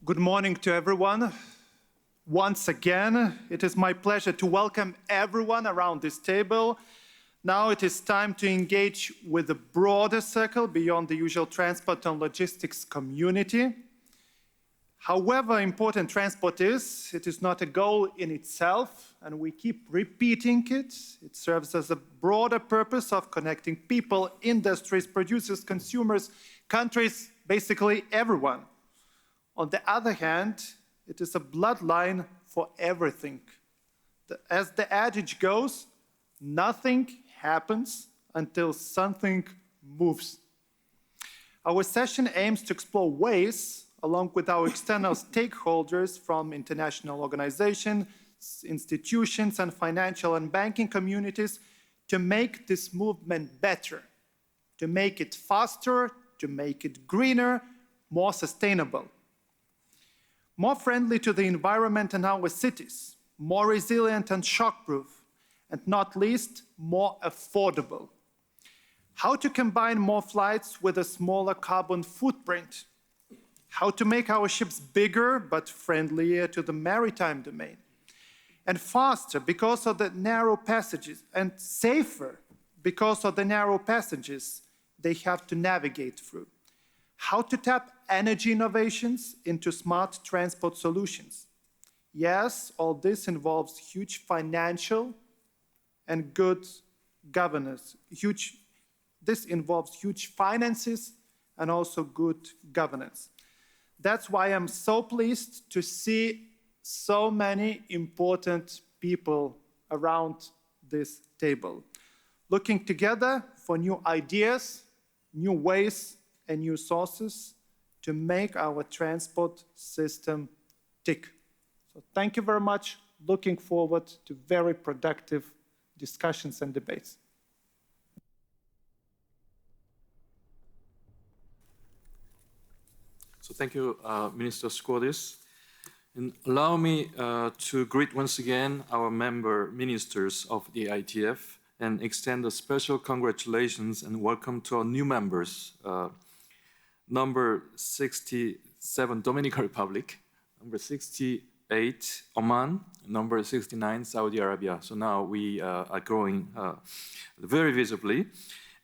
Good morning to everyone. Once again, it is my pleasure to welcome everyone around this table. Now it is time to engage with a broader circle beyond the usual transport and logistics community. However important transport is, it is not a goal in itself, and we keep repeating it. It serves as a broader purpose of connecting people, industries, producers, consumers, countries, basically everyone. On the other hand, it is a bloodline for everything. As the adage goes, nothing happens until something moves. Our session aims to explore ways, along with our external stakeholders from international organizations, institutions, and financial and banking communities, to make this movement better, to make it faster, to make it greener, more sustainable, more friendly to the environment and our cities, more resilient and shockproof, and not least, more affordable. How to combine more flights with a smaller carbon footprint. How to make our ships bigger but friendlier to the maritime domain. And faster because of the narrow passages, and safer because of the narrow passages they have to navigate through. How to tap energy innovations into smart transport solutions. Yes, all this involves huge financial and good governance. This involves huge finances and also good governance. That's why I'm so pleased to see so many important people around this table, looking together for new ideas, new ways, and new sources to make our transport system tick. So thank you very much. Looking forward to very productive discussions and debates. So thank you, Minister Skuodis. And allow me to greet once again our member ministers of the ITF and extend a special congratulations and welcome to our new members. Number 67, Dominican Republic. Number 68, Oman. Number 69, Saudi Arabia. So now we are growing very visibly.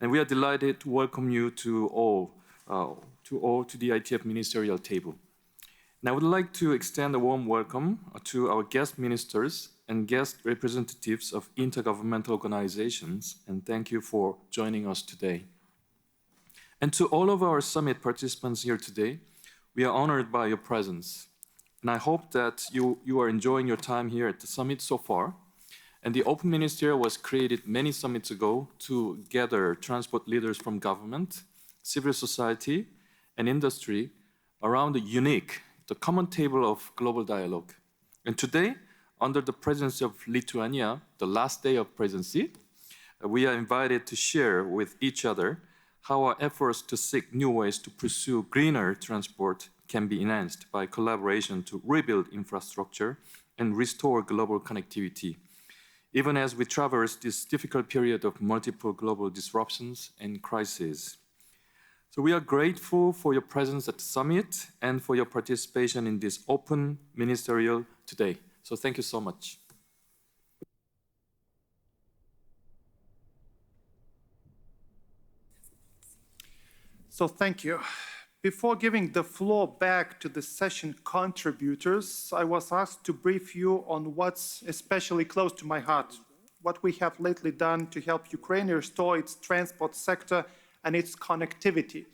And we are delighted to welcome you to all to the ITF ministerial table. And I would like to extend a warm welcome to our guest ministers and guest representatives of intergovernmental organizations, and thank you for joining us today. And to all of our summit participants here today, we are honored by your presence. And I hope that you are enjoying your time here at the summit so far. And the Open Ministerial was created many summits ago to gather transport leaders from government, civil society, and industry around the common table of global dialogue. And today, under the presidency of Lithuania, the last day of presidency, we are invited to share with each other how our efforts to seek new ways to pursue greener transport can be enhanced by collaboration to rebuild infrastructure and restore global connectivity, even as we traverse this difficult period of multiple global disruptions and crises. So we are grateful for your presence at the summit and for your participation in this open ministerial today. So thank you so much. So thank you. Before giving the floor back to the session contributors, I was asked to brief you on what's especially close to my heart, what we have lately done to help Ukraine restore its transport sector and its connectivity.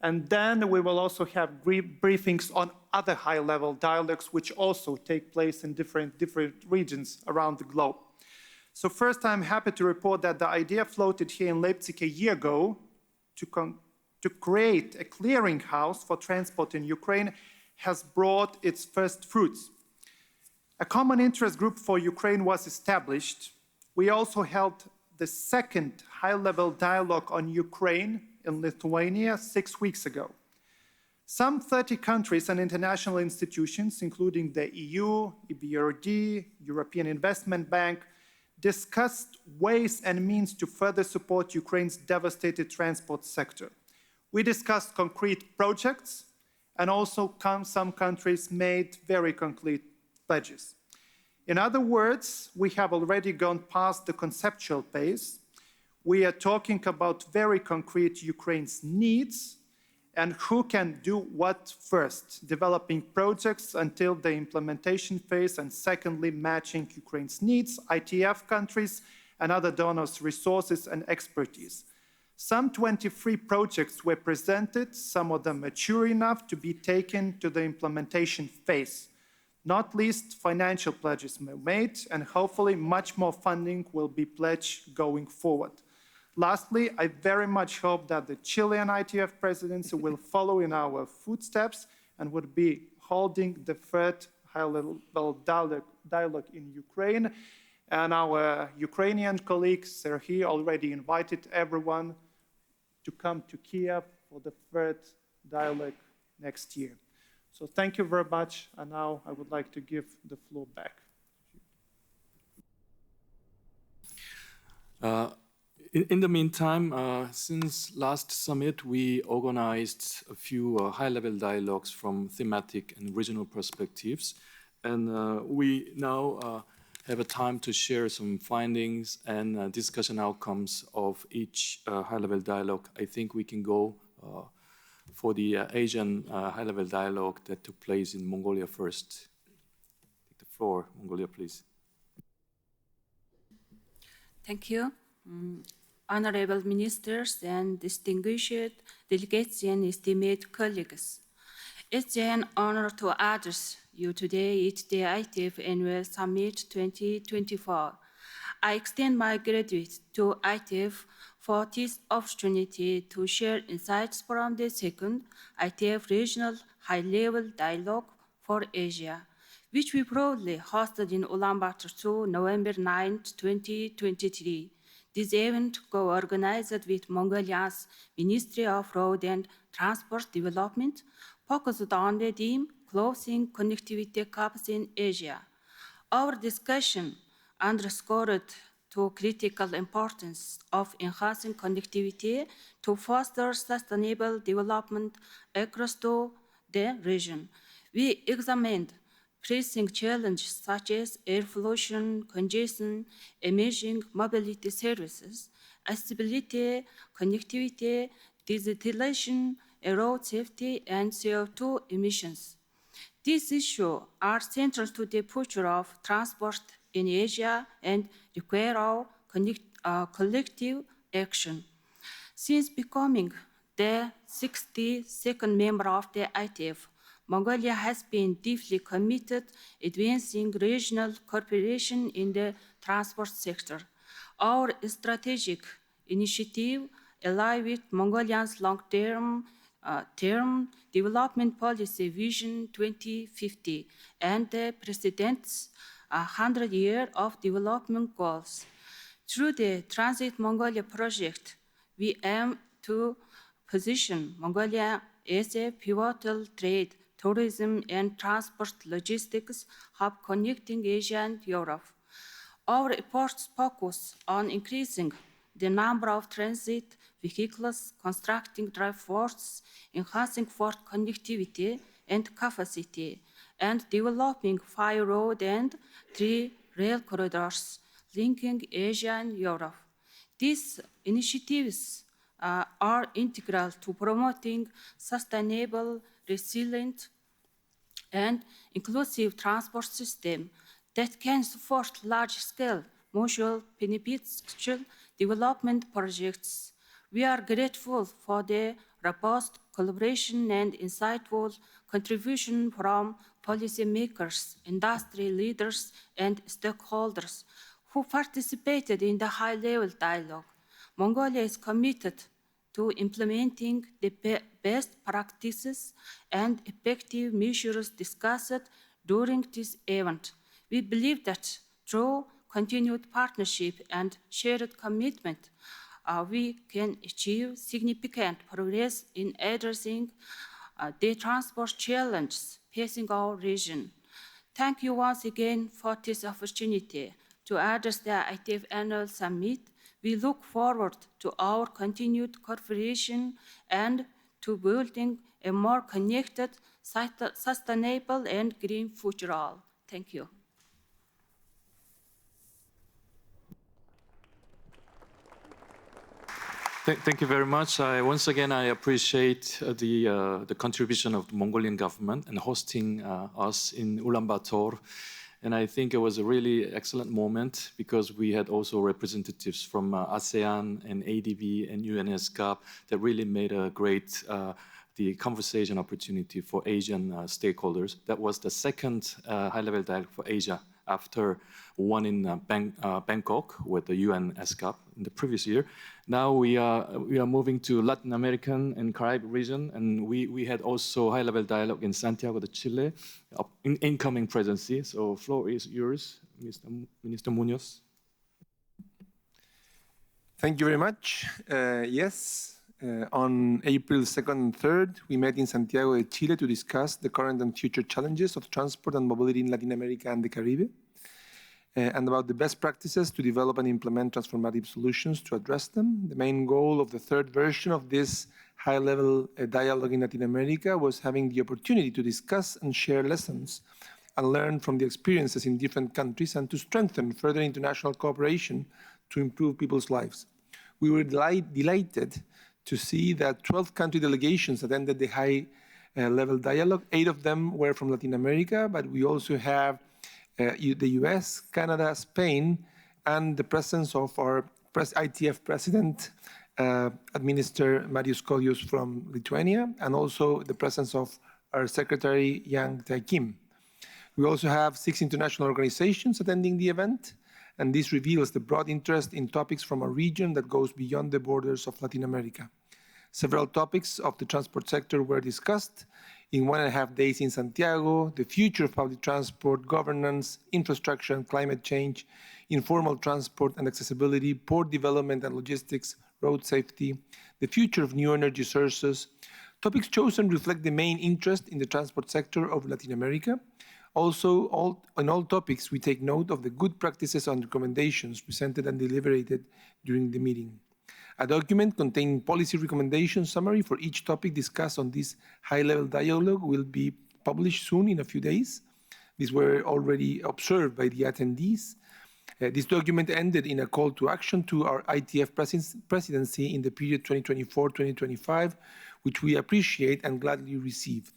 And then we will also have briefings on other high-level dialogues which also take place in different regions around the globe. So first, I'm happy to report that the idea floated here in Leipzig a year ago to create a clearinghouse for transport in Ukraine has brought its first fruits. A common interest group for Ukraine was established. We also held the second high-level dialogue on Ukraine in Lithuania 6 weeks ago. Some 30 countries and international institutions, including the EU, EBRD, European Investment Bank, discussed ways and means to further support Ukraine's devastated transport sector. We discussed concrete projects and also some countries made very concrete pledges. In other words, we have already gone past the conceptual phase. We are talking about very concrete Ukraine's needs and who can do what first, developing projects until the implementation phase, and secondly, matching Ukraine's needs, ITF countries, and other donors' resources and expertise. Some 23 projects were presented, some of them mature enough to be taken to the implementation phase. Not least, financial pledges were made, and hopefully much more funding will be pledged going forward. Lastly, I very much hope that the Chilean ITF presidency will follow in our footsteps and would be holding the third high-level dialogue in Ukraine. And our Ukrainian colleague, Serhiy, already invited everyone to come to Kiev for the third dialogue next year. So thank you very much, and now I would like to give the floor back. In the meantime, since last summit, we organized a few high-level dialogues from thematic and regional perspectives, and we now have a time to share some findings and discussion outcomes of each high-level dialogue. I think we can go for the Asian high-level dialogue that took place in Mongolia first. Take the floor, Mongolia, please. Thank you. Honorable ministers and distinguished delegates and esteemed colleagues. It's an honor to address you today at the ITF Annual Summit 2024. I extend my gratitude to ITF for this opportunity to share insights from the second ITF Regional High-Level Dialogue for Asia, which we proudly hosted in Ulaanbaatar to November 9, 2023. This event, co-organized with Mongolia's Ministry of Road and Transport Development, focused on the theme closing connectivity gaps in Asia. Our discussion underscored the critical importance of enhancing connectivity to foster sustainable development across the region. We examined pressing challenges such as air pollution, congestion, emerging mobility services, accessibility, connectivity, digitalization, road safety, and CO2 emissions. These issues are central to the future of transport in Asia and require our collective action. Since becoming the 62nd member of the ITF, Mongolia has been deeply committed to advancing regional cooperation in the transport sector. Our strategic initiative aligns with Mongolia's long-term development policy Vision 2050 and the President's 100 Years of Development Goals. Through the Transit Mongolia project, we aim to position Mongolia as a pivotal trade, tourism, and transport logistics hub connecting Asia and Europe. Our efforts focus on increasing the number of transit vehicles, constructing drive ports, enhancing port connectivity and capacity, and developing 5 road and 3 rail corridors linking Asia and Europe. These initiatives are integral to promoting sustainable, resilient, and inclusive transport system that can support large-scale mutual beneficial development projects. We are grateful for the robust collaboration and insightful contribution from policymakers, industry leaders, and stakeholders who participated in the high-level dialogue. Mongolia is committed to implementing the best practices and effective measures discussed during this event. We believe that through continued partnership and shared commitment, we can achieve significant progress in addressing the transport challenges facing our region. Thank you once again for this opportunity to address the ITF Annual Summit. We look forward to our continued cooperation and to building a more connected, sustainable, and green future. Thank you. Thank you very much. Once again, I appreciate the contribution of the Mongolian government and hosting us in Ulaanbaatar. And I think it was a really excellent moment because we had also representatives from ASEAN and ADB and UNECE that really made a great the conversation opportunity for Asian stakeholders. That was the second high-level dialogue for Asia after one in Bangkok with the UN ESCAP in the previous year. Now we are moving to Latin American and Caribbean region, and we had also high-level dialogue in Santiago de Chile, in incoming presidency. So floor is yours, Minister Muñoz. Thank you very much. On April 2nd and 3rd, we met in Santiago de Chile to discuss the current and future challenges of transport and mobility in Latin America and the Caribbean, and about the best practices to develop and implement transformative solutions to address them. The main goal of the third version of this high-level dialogue in Latin America was having the opportunity to discuss and share lessons and learn from the experiences in different countries and to strengthen further international cooperation to improve people's lives. We were delighted to see that 12 country delegations attended the high-level dialogue. 8 of them were from Latin America, but we also have the US, Canada, Spain, and the presence of our ITF president, Minister Marius from Lithuania, and also the presence of our Secretary, Yang Tae-Kim. We also have 6 international organizations attending the event, and this reveals the broad interest in topics from a region that goes beyond the borders of Latin America. Several topics of the transport sector were discussed in 1.5 days in Santiago: the future of public transport, governance, infrastructure and climate change, informal transport and accessibility, port development and logistics, road safety, the future of new energy sources. Topics chosen reflect the main interest in the transport sector of Latin America. Also, on all topics, we take note of the good practices and recommendations presented and deliberated during the meeting. A document containing policy recommendation summary for each topic discussed on this high-level dialogue will be published soon in a few days. These were already observed by the attendees. This document ended in a call to action to our ITF presidency in the period 2024-2025, which we appreciate and gladly received.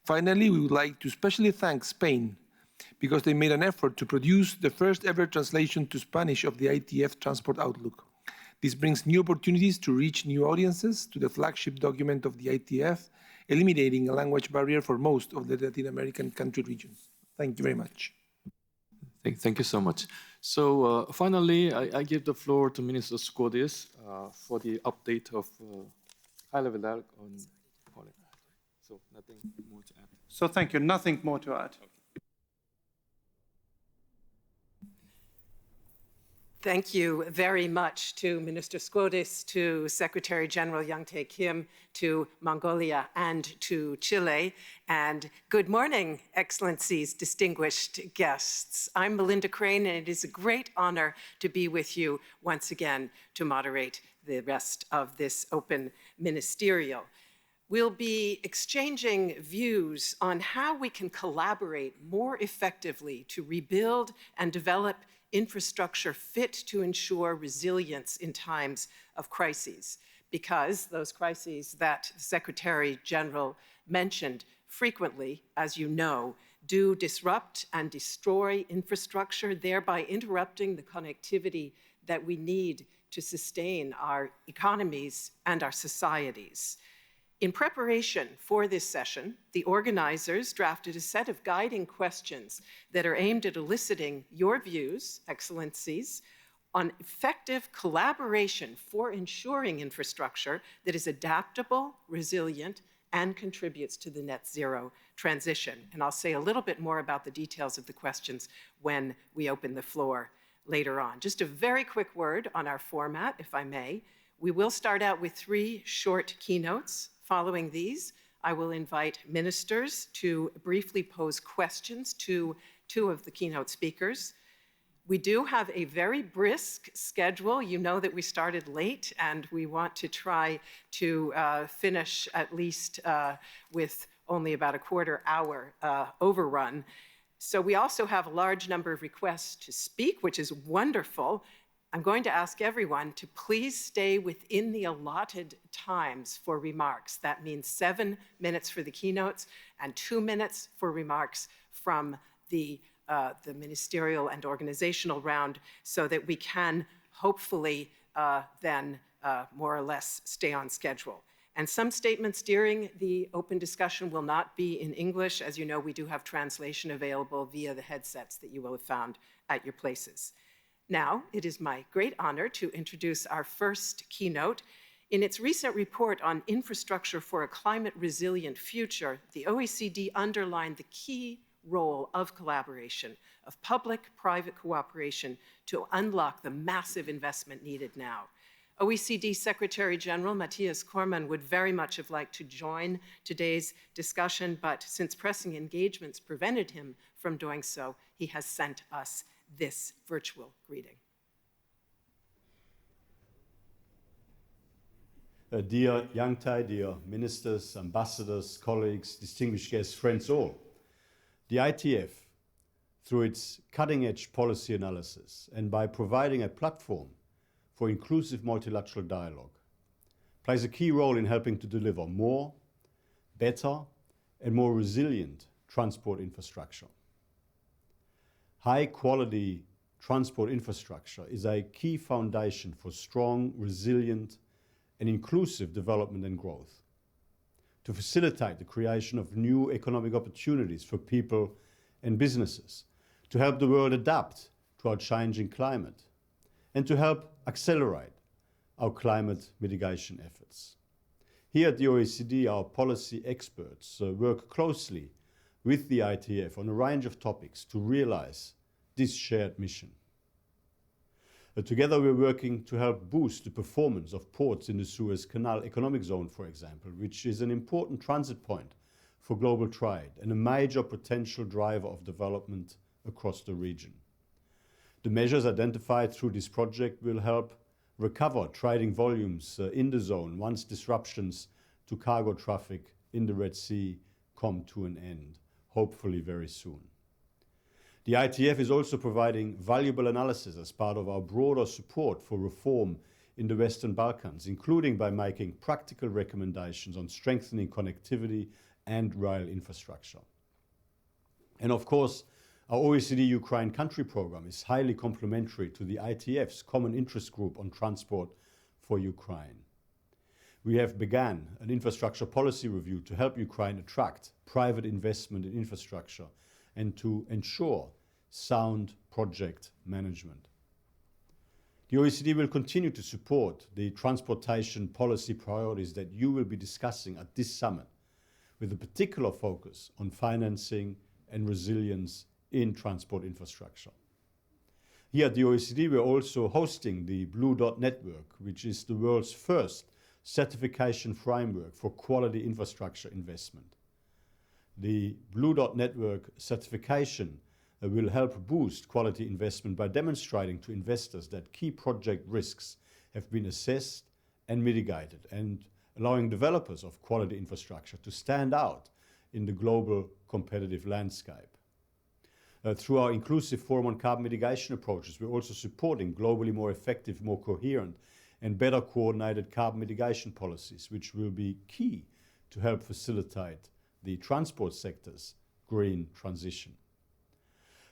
Finally, we would like to especially thank Spain because they made an effort to produce the first ever translation to Spanish of the ITF Transport Outlook. This brings new opportunities to reach new audiences to the flagship document of the ITF, eliminating a language barrier for most of the Latin American country regions. Thank you very much. Thank you so much. So finally, I give the floor to Minister Skuodis for the update of high-level dialogue on Poland. So nothing more to add. So thank you. Nothing more to add. Okay. Thank you very much to Minister Skuodis, to Secretary-General Yang Tae-Kim, to Mongolia, and to Chile. And good morning, Excellencies, distinguished guests. I'm Melinda Crane, and it is a great honor to be with you once again to moderate the rest of this open ministerial. We'll be exchanging views on how we can collaborate more effectively to rebuild and develop infrastructure fit to ensure resilience in times of crises, because those crises that the Secretary General mentioned frequently, as you know, do disrupt and destroy infrastructure, thereby interrupting the connectivity that we need to sustain our economies and our societies. In preparation for this session, the organizers drafted a set of guiding questions that are aimed at eliciting your views, Excellencies, on effective collaboration for ensuring infrastructure that is adaptable, resilient, and contributes to the net zero transition. And I'll say a little bit more about the details of the questions when we open the floor later on. Just a very quick word on our format, if I may. We will start out with 3 short keynotes. Following these, I will invite ministers to briefly pose questions to 2 of the keynote speakers. We do have a very brisk schedule. You know that we started late, and we want to try to finish at least with only about a quarter hour overrun. So we also have a large number of requests to speak, which is wonderful. I'm going to ask everyone to please stay within the allotted times for remarks. That means 7 minutes for the keynotes and 2 minutes for remarks from the ministerial and organizational round, so that we can hopefully then more or less stay on schedule. And some statements during the open discussion will not be in English. As you know, we do have translation available via the headsets that you will have found at your places. Now, it is my great honor to introduce our first keynote. In its recent report on infrastructure for a climate-resilient future, the OECD underlined the key role of collaboration, of public-private cooperation to unlock the massive investment needed now. OECD Secretary-General Mathias Cormann would very much have liked to join today's discussion, but since pressing engagements prevented him from doing so, he has sent us this virtual greeting. Dear Yang Tai, dear ministers, ambassadors, colleagues, distinguished guests, friends all, the ITF, through its cutting-edge policy analysis and by providing a platform for inclusive multilateral dialogue, plays a key role in helping to deliver more, better, and more resilient transport infrastructure. High-quality transport infrastructure is a key foundation for strong, resilient, and inclusive development and growth, to facilitate the creation of new economic opportunities for people and businesses, to help the world adapt to our changing climate, and to help accelerate our climate mitigation efforts. Here at the OECD, our policy experts work closely with the ITF on a range of topics to realize this shared mission. Together, we're working to help boost the performance of ports in the Suez Canal economic zone, for example, which is an important transit point for global trade and a major potential driver of development across the region. The measures identified through this project will help recover trading volumes in the zone once disruptions to cargo traffic in the Red Sea come to an end, hopefully very soon. The ITF is also providing valuable analysis as part of our broader support for reform in the Western Balkans, including by making practical recommendations on strengthening connectivity and rail infrastructure. And of course, our OECD Ukraine country program is highly complementary to the ITF's Common Interest Group on Transport for Ukraine. We have begun an infrastructure policy review to help Ukraine attract private investment in infrastructure and to ensure sound project management. The OECD will continue to support the transportation policy priorities that you will be discussing at this summit, with a particular focus on financing and resilience in transport infrastructure. Here at the OECD, we're also hosting the Blue Dot Network, which is the world's first certification framework for quality infrastructure investment. The Blue Dot Network certification will help boost quality investment by demonstrating to investors that key project risks have been assessed and mitigated, and allowing developers of quality infrastructure to stand out in the global competitive landscape. Through our inclusive forum on carbon mitigation approaches, we're also supporting globally more effective, more coherent, and better coordinated carbon mitigation policies, which will be key to help facilitate the transport sector's green transition.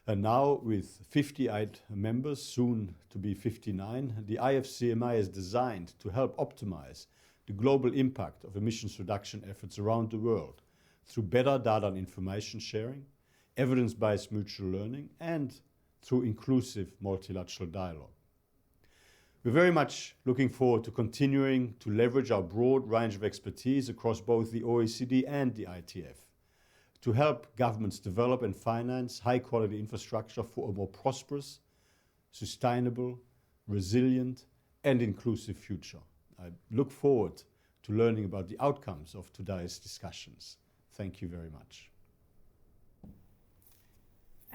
And now, with 58 members, soon to be 59, the IFCMA is designed to help optimize the global impact of emissions reduction efforts around the world through better data and information sharing, evidence-based mutual learning, and through inclusive multilateral dialogue. We're very much looking forward to continuing to leverage our broad range of expertise across both the OECD and the ITF to help governments develop and finance high-quality infrastructure for a more prosperous, sustainable, resilient, and inclusive future. I look forward to learning about the outcomes of today's discussions. Thank you very much.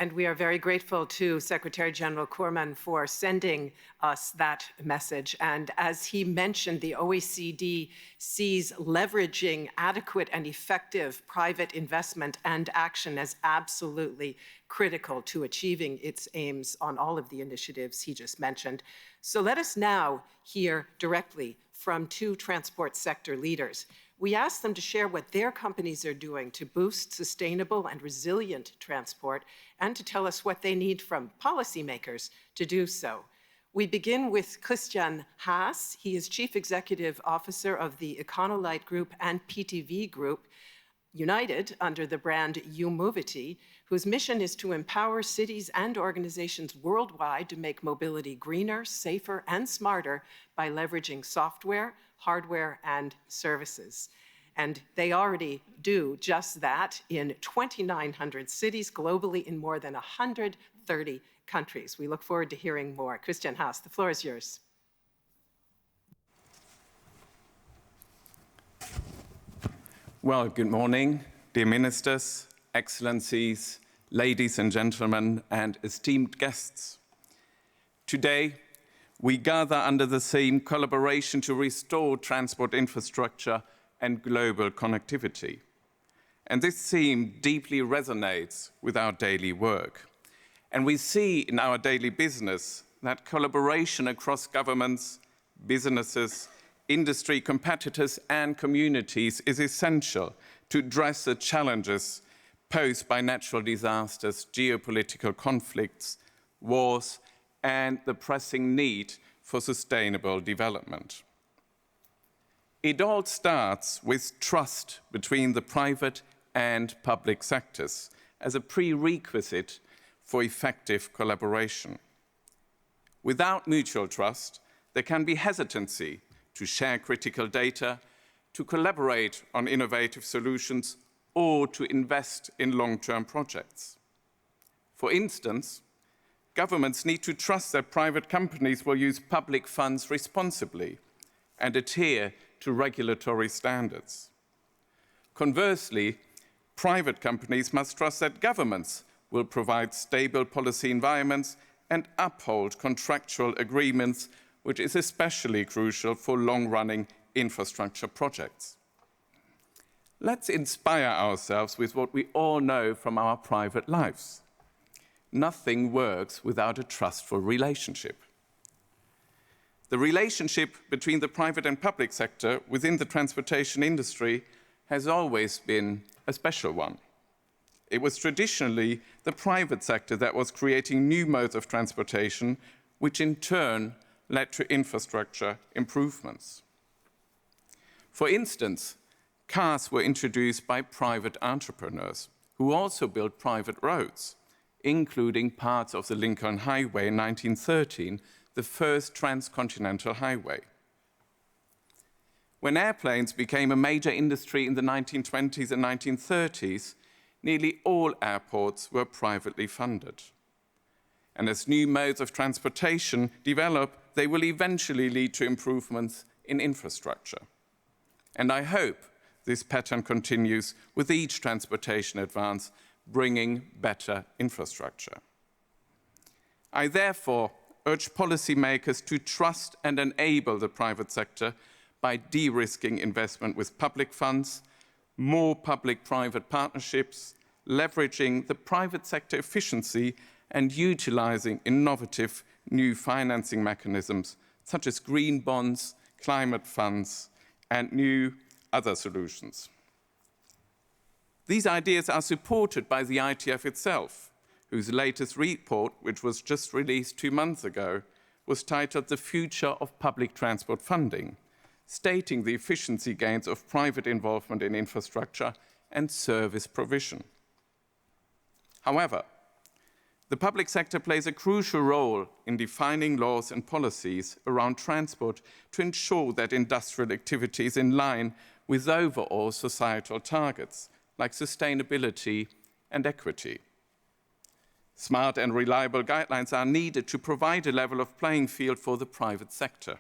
And we are very grateful to Secretary-General Cormann for sending us that message. And as he mentioned, the OECD sees leveraging adequate and effective private investment and action as absolutely critical to achieving its aims on all of the initiatives he just mentioned. So let us now hear directly from two transport sector leaders. We asked them to share what their companies are doing to boost sustainable and resilient transport and to tell us what they need from policymakers to do so. We begin with Christian Haas. He is Chief Executive Officer of the Econolite Group and PTV Group, united under the brand uMovity, whose mission is to empower cities and organizations worldwide to make mobility greener, safer, and smarter by leveraging software, hardware, and services. And they already do just that in 2,900 cities globally in more than 130 countries. We look forward to hearing more. Christian Haas, the floor is yours. Well, good morning, dear ministers, excellencies, ladies and gentlemen, and esteemed guests. Today, we gather under the theme collaboration to restore transport infrastructure and global connectivity. And this theme deeply resonates with our daily work. And we see in our daily business that collaboration across governments, businesses, industry, competitors, and communities is essential to address the challenges posed by natural disasters, geopolitical conflicts, wars, and the pressing need for sustainable development. It all starts with trust between the private and public sectors as a prerequisite for effective collaboration. Without mutual trust, there can be hesitancy to share critical data, to collaborate on innovative solutions, or to invest in long-term projects. For instance, governments need to trust that private companies will use public funds responsibly and adhere to regulatory standards. Conversely, private companies must trust that governments will provide stable policy environments and uphold contractual agreements, which is especially crucial for long-running infrastructure projects. Let's inspire ourselves with what we all know from our private lives. Nothing works without a trustful relationship. The relationship between the private and public sector within the transportation industry has always been a special one. It was traditionally the private sector that was creating new modes of transportation, which in turn led to infrastructure improvements. For instance, cars were introduced by private entrepreneurs who also built private roads, including parts of the Lincoln Highway in 1913, the first transcontinental highway. When airplanes became a major industry in the 1920s and 1930s, nearly all airports were privately funded. And as new modes of transportation develop, they will eventually lead to improvements in infrastructure. And I hope this pattern continues with each transportation advance, bringing better infrastructure. I therefore urge policymakers to trust and enable the private sector by de-risking investment with public funds, more public-private partnerships, leveraging the private sector efficiency and utilizing innovative new financing mechanisms such as green bonds, climate funds, and new other solutions. These ideas are supported by the ITF itself, whose latest report, which was just released 2 months ago, was titled The Future of Public Transport Funding, stating the efficiency gains of private involvement in infrastructure and service provision. However, the public sector plays a crucial role in defining laws and policies around transport to ensure that industrial activity is in line with overall societal targets like sustainability and equity. Smart and reliable guidelines are needed to provide a level of playing field for the private sector.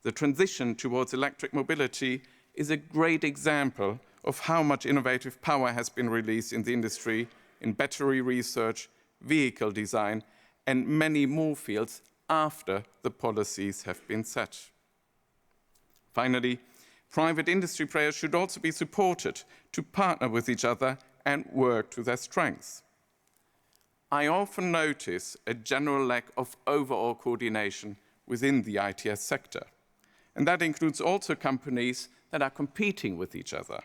The transition towards electric mobility is a great example of how much innovative power has been released in the industry in battery research, vehicle design, and many more fields after the policies have been set. Finally, private industry players should also be supported to partner with each other and work to their strengths. I often notice a general lack of overall coordination within the ITS sector, and that includes also companies that are competing with each other.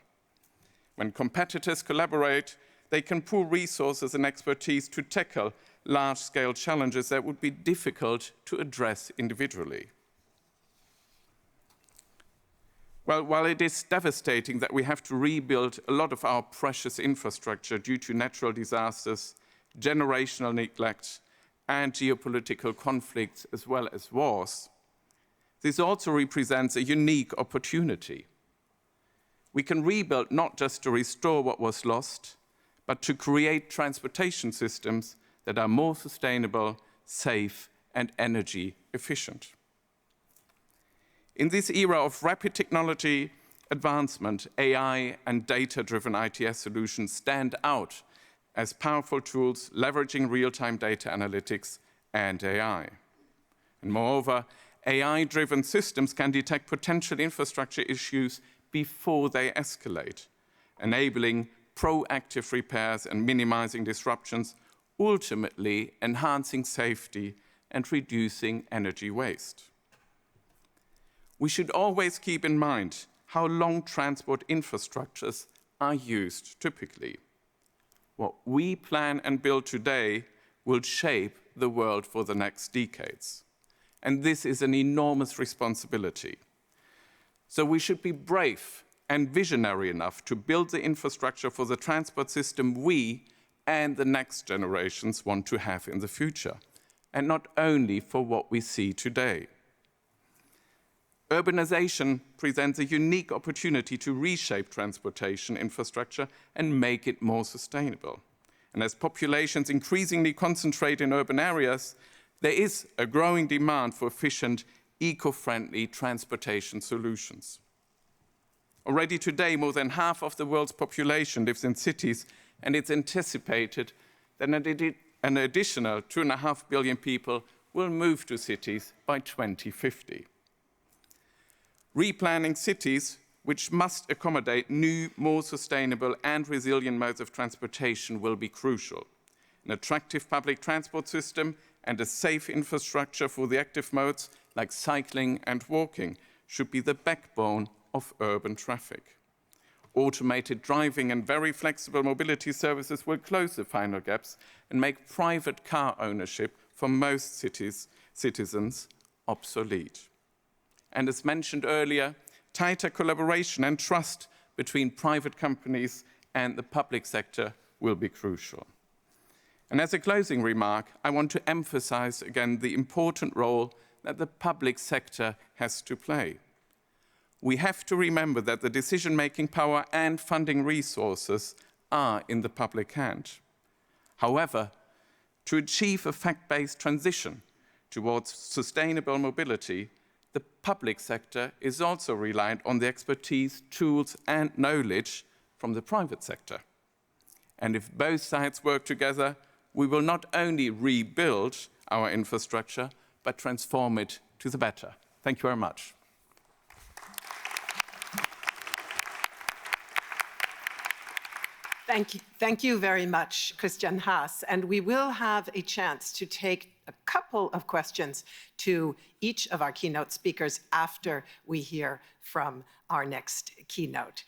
When competitors collaborate, they can pool resources and expertise to tackle large-scale challenges that would be difficult to address individually. Well, while it is devastating that we have to rebuild a lot of our precious infrastructure due to natural disasters, generational neglect, and geopolitical conflicts, as well as wars, this also represents a unique opportunity. We can rebuild not just to restore what was lost, but to create transportation systems that are more sustainable, safe, and energy efficient. In this era of rapid technology advancement, AI and data-driven ITS solutions stand out as powerful tools leveraging real-time data analytics and AI. And moreover, AI-driven systems can detect potential infrastructure issues before they escalate, enabling proactive repairs and minimizing disruptions, ultimately enhancing safety and reducing energy waste. We should always keep in mind how long transport infrastructures are used typically. What we plan and build today will shape the world for the next decades. And this is an enormous responsibility. So we should be brave and visionary enough to build the infrastructure for the transport system we and the next generations want to have in the future, and not only for what we see today. Urbanization presents a unique opportunity to reshape transportation infrastructure and make it more sustainable. And as populations increasingly concentrate in urban areas, there is a growing demand for efficient, eco-friendly transportation solutions. Already today, more than half of the world's population lives in cities, and it's anticipated that an additional 2.5 billion people will move to cities by 2050. Replanning cities, which must accommodate new, more sustainable and resilient modes of transportation, will be crucial. An attractive public transport system and a safe infrastructure for the active modes, like cycling and walking, should be the backbone of urban traffic. Automated driving and very flexible mobility services will close the final gaps and make private car ownership for most citizens obsolete. And as mentioned earlier, tighter collaboration and trust between private companies and the public sector will be crucial. And as a closing remark, I want to emphasize again the important role that the public sector has to play. We have to remember that the decision-making power and funding resources are in the public hand. However, to achieve a fact-based transition towards sustainable mobility, the public sector is also reliant on the expertise, tools, and knowledge from the private sector. And if both sides work together, we will not only rebuild our infrastructure, but transform it to the better. Thank you very much. Thank you very much, Christian Haas. And we will have a chance to take a couple of questions to each of our keynote speakers after we hear from our next keynote.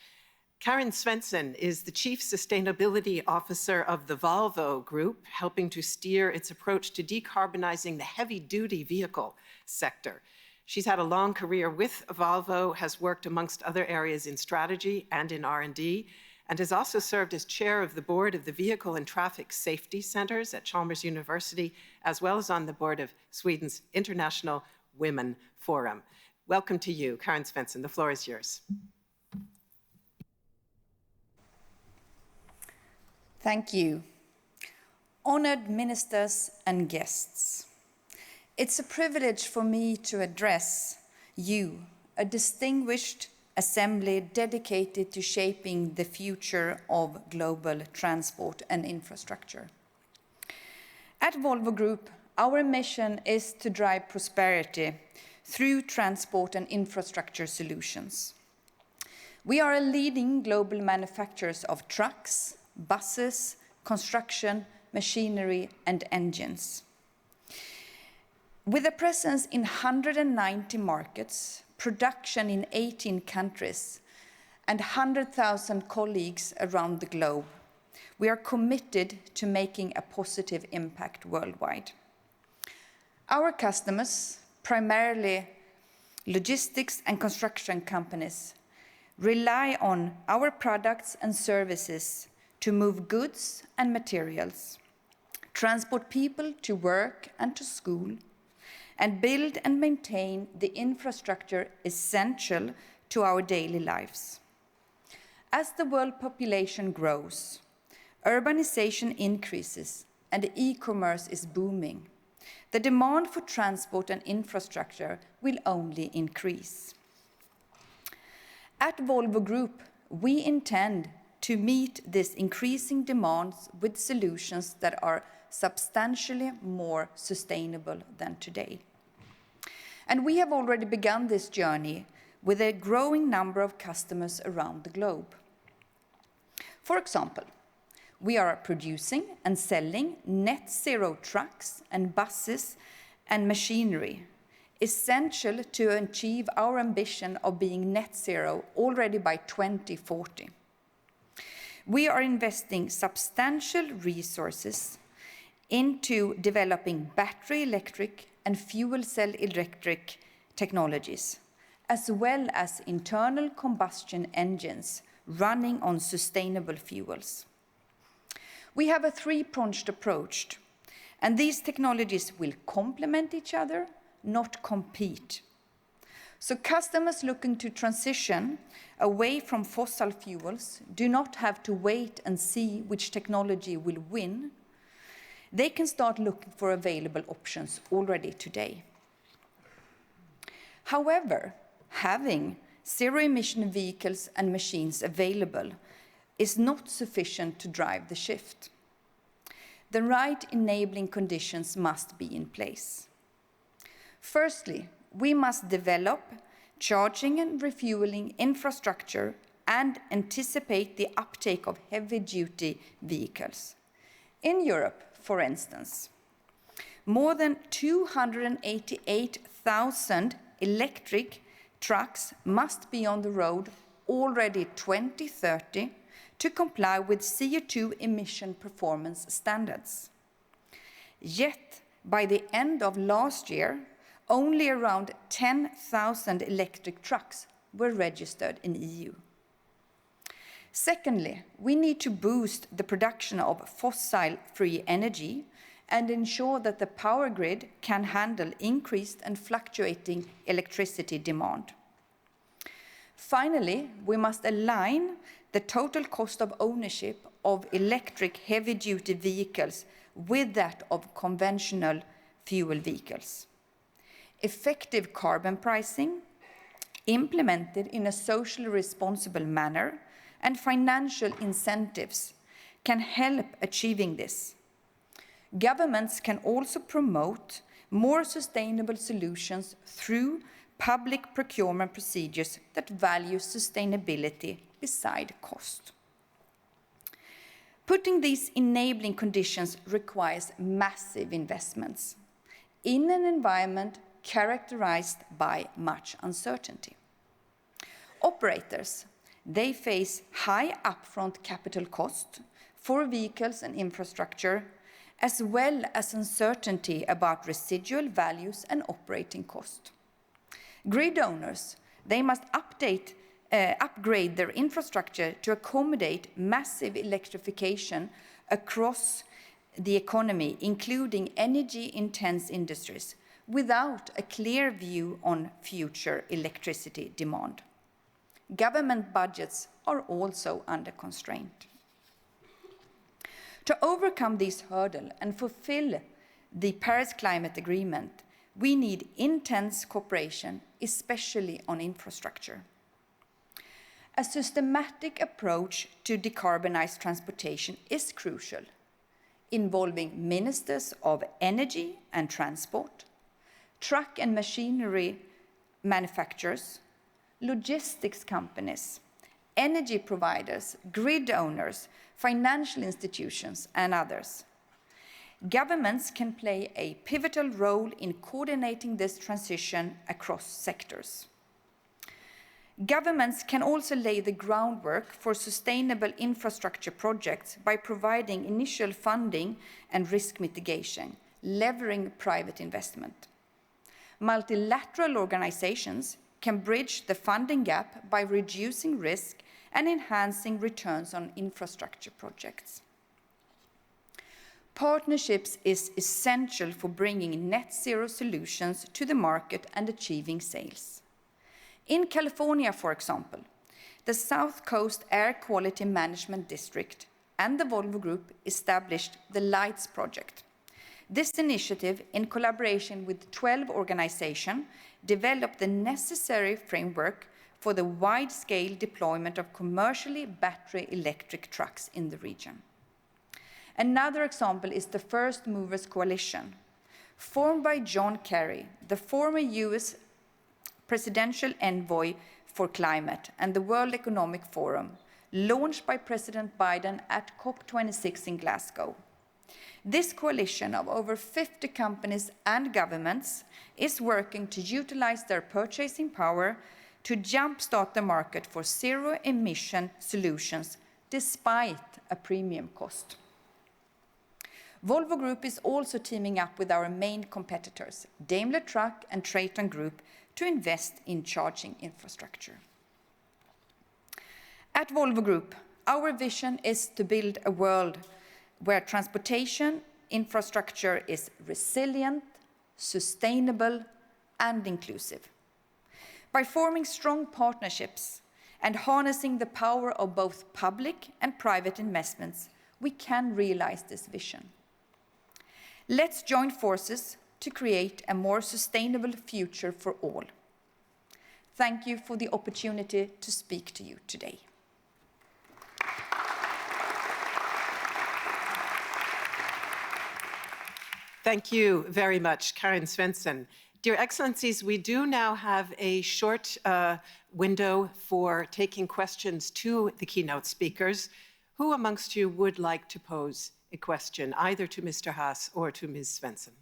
Karin Svensson is the Chief Sustainability Officer of the Volvo Group, helping to steer its approach to decarbonizing the heavy-duty vehicle sector. She's had a long career with Volvo, has worked amongst other areas in strategy and in R&D, and has also served as chair of the board of the Vehicle and Traffic Safety Centers at Chalmers University, as well as on the board of Sweden's International Women Forum. Welcome to you, Karin Svensson. The floor is yours. Thank you. Honored ministers and guests, it's a privilege for me to address you, a distinguished assembly dedicated to shaping the future of global transport and infrastructure. At Volvo Group, our mission is to drive prosperity through transport and infrastructure solutions. We are a leading global manufacturer of trucks, buses, construction, machinery, and engines. With a presence in 190 markets, production in 18 countries, and 100,000 colleagues around the globe, we are committed to making a positive impact worldwide. Our customers, primarily logistics and construction companies, rely on our products and services to move goods and materials, transport people to work and to school, and build and maintain the infrastructure essential to our daily lives. As the world population grows, urbanization increases, and e-commerce is booming, the demand for transport and infrastructure will only increase. At Volvo Group, we intend to meet this increasing demands with solutions that are substantially more sustainable than today. And we have already begun this journey with a growing number of customers around the globe. For example, we are producing and selling net zero trucks and buses and machinery, essential to achieve our ambition of being net zero already by 2040. We are investing substantial resources into developing battery electric and fuel cell electric technologies, as well as internal combustion engines running on sustainable fuels. We have a three-pronged approach, and these technologies will complement each other, not compete. So customers looking to transition away from fossil fuels do not have to wait and see which technology will win. They can start looking for available options already today. However, having zero-emission vehicles and machines available is not sufficient to drive the shift. The right enabling conditions must be in place. Firstly, we must develop charging and refueling infrastructure and anticipate the uptake of heavy-duty vehicles. In Europe, for instance, more than 288,000 electric trucks must be on the road already 2030 to comply with CO2 emission performance standards. Yet, by the end of last year, only around 10,000 electric trucks were registered in the EU. Secondly, we need to boost the production of fossil-free energy and ensure that the power grid can handle increased and fluctuating electricity demand. Finally, we must align the total cost of ownership of electric heavy-duty vehicles with that of conventional fuel vehicles. Effective carbon pricing, implemented in a socially responsible manner, and financial incentives can help achieving this. Governments can also promote more sustainable solutions through public procurement procedures that value sustainability beside cost. Putting these enabling conditions requires massive investments in an environment characterized by much uncertainty. Operators, they face high upfront capital cost for vehicles and infrastructure, as well as uncertainty about residual values and operating cost. Grid owners, they must upgrade their infrastructure to accommodate massive electrification across the economy, including energy-intense industries, without a clear view on future electricity demand. Government budgets are also under constraint. To overcome this hurdle and fulfill the Paris Climate Agreement, we need intense cooperation, especially on infrastructure. a systematic approach to decarbonize transportation is crucial, involving ministers of energy and transport, truck and machinery manufacturers, logistics companies, energy providers, grid owners, financial institutions, and others. Governments can play a pivotal role in coordinating this transition across sectors. Governments can also lay the groundwork for sustainable infrastructure projects by providing initial funding and risk mitigation, leveraging private investment. Multilateral organizations can bridge the funding gap by reducing risk and enhancing returns on infrastructure projects. Partnerships is essential for bringing net zero solutions to the market and achieving sales. In California, for example, the South Coast Air Quality Management District and the Volvo Group established the LIGHTS project. This initiative, in collaboration with 12 organizations, developed the necessary framework for the wide-scale deployment of commercially battery electric trucks in the region. Another example is the First Movers Coalition, formed by John Kerry, the former US presidential envoy for climate and the World Economic Forum, launched by President Biden at COP26 in Glasgow. This coalition of over 50 companies and governments is working to utilize their purchasing power to jumpstart the market for zero-emission solutions despite a premium cost. Volvo Group is also teaming up with our main competitors, Daimler Truck and Traton Group, to invest in charging infrastructure. At Volvo Group, our vision is to build a world where transportation infrastructure is resilient, sustainable, and inclusive. By forming strong partnerships and harnessing the power of both public and private investments, we can realize this vision. Let's join forces to create a more sustainable future for all. Thank you for the opportunity to speak to you today. Thank you very much, Karin Svensson. Dear Excellencies, we do now have a short window for taking questions to the keynote speakers. Who amongst you would like to pose a question, either to Mr. Haas or to Ms. Svensson?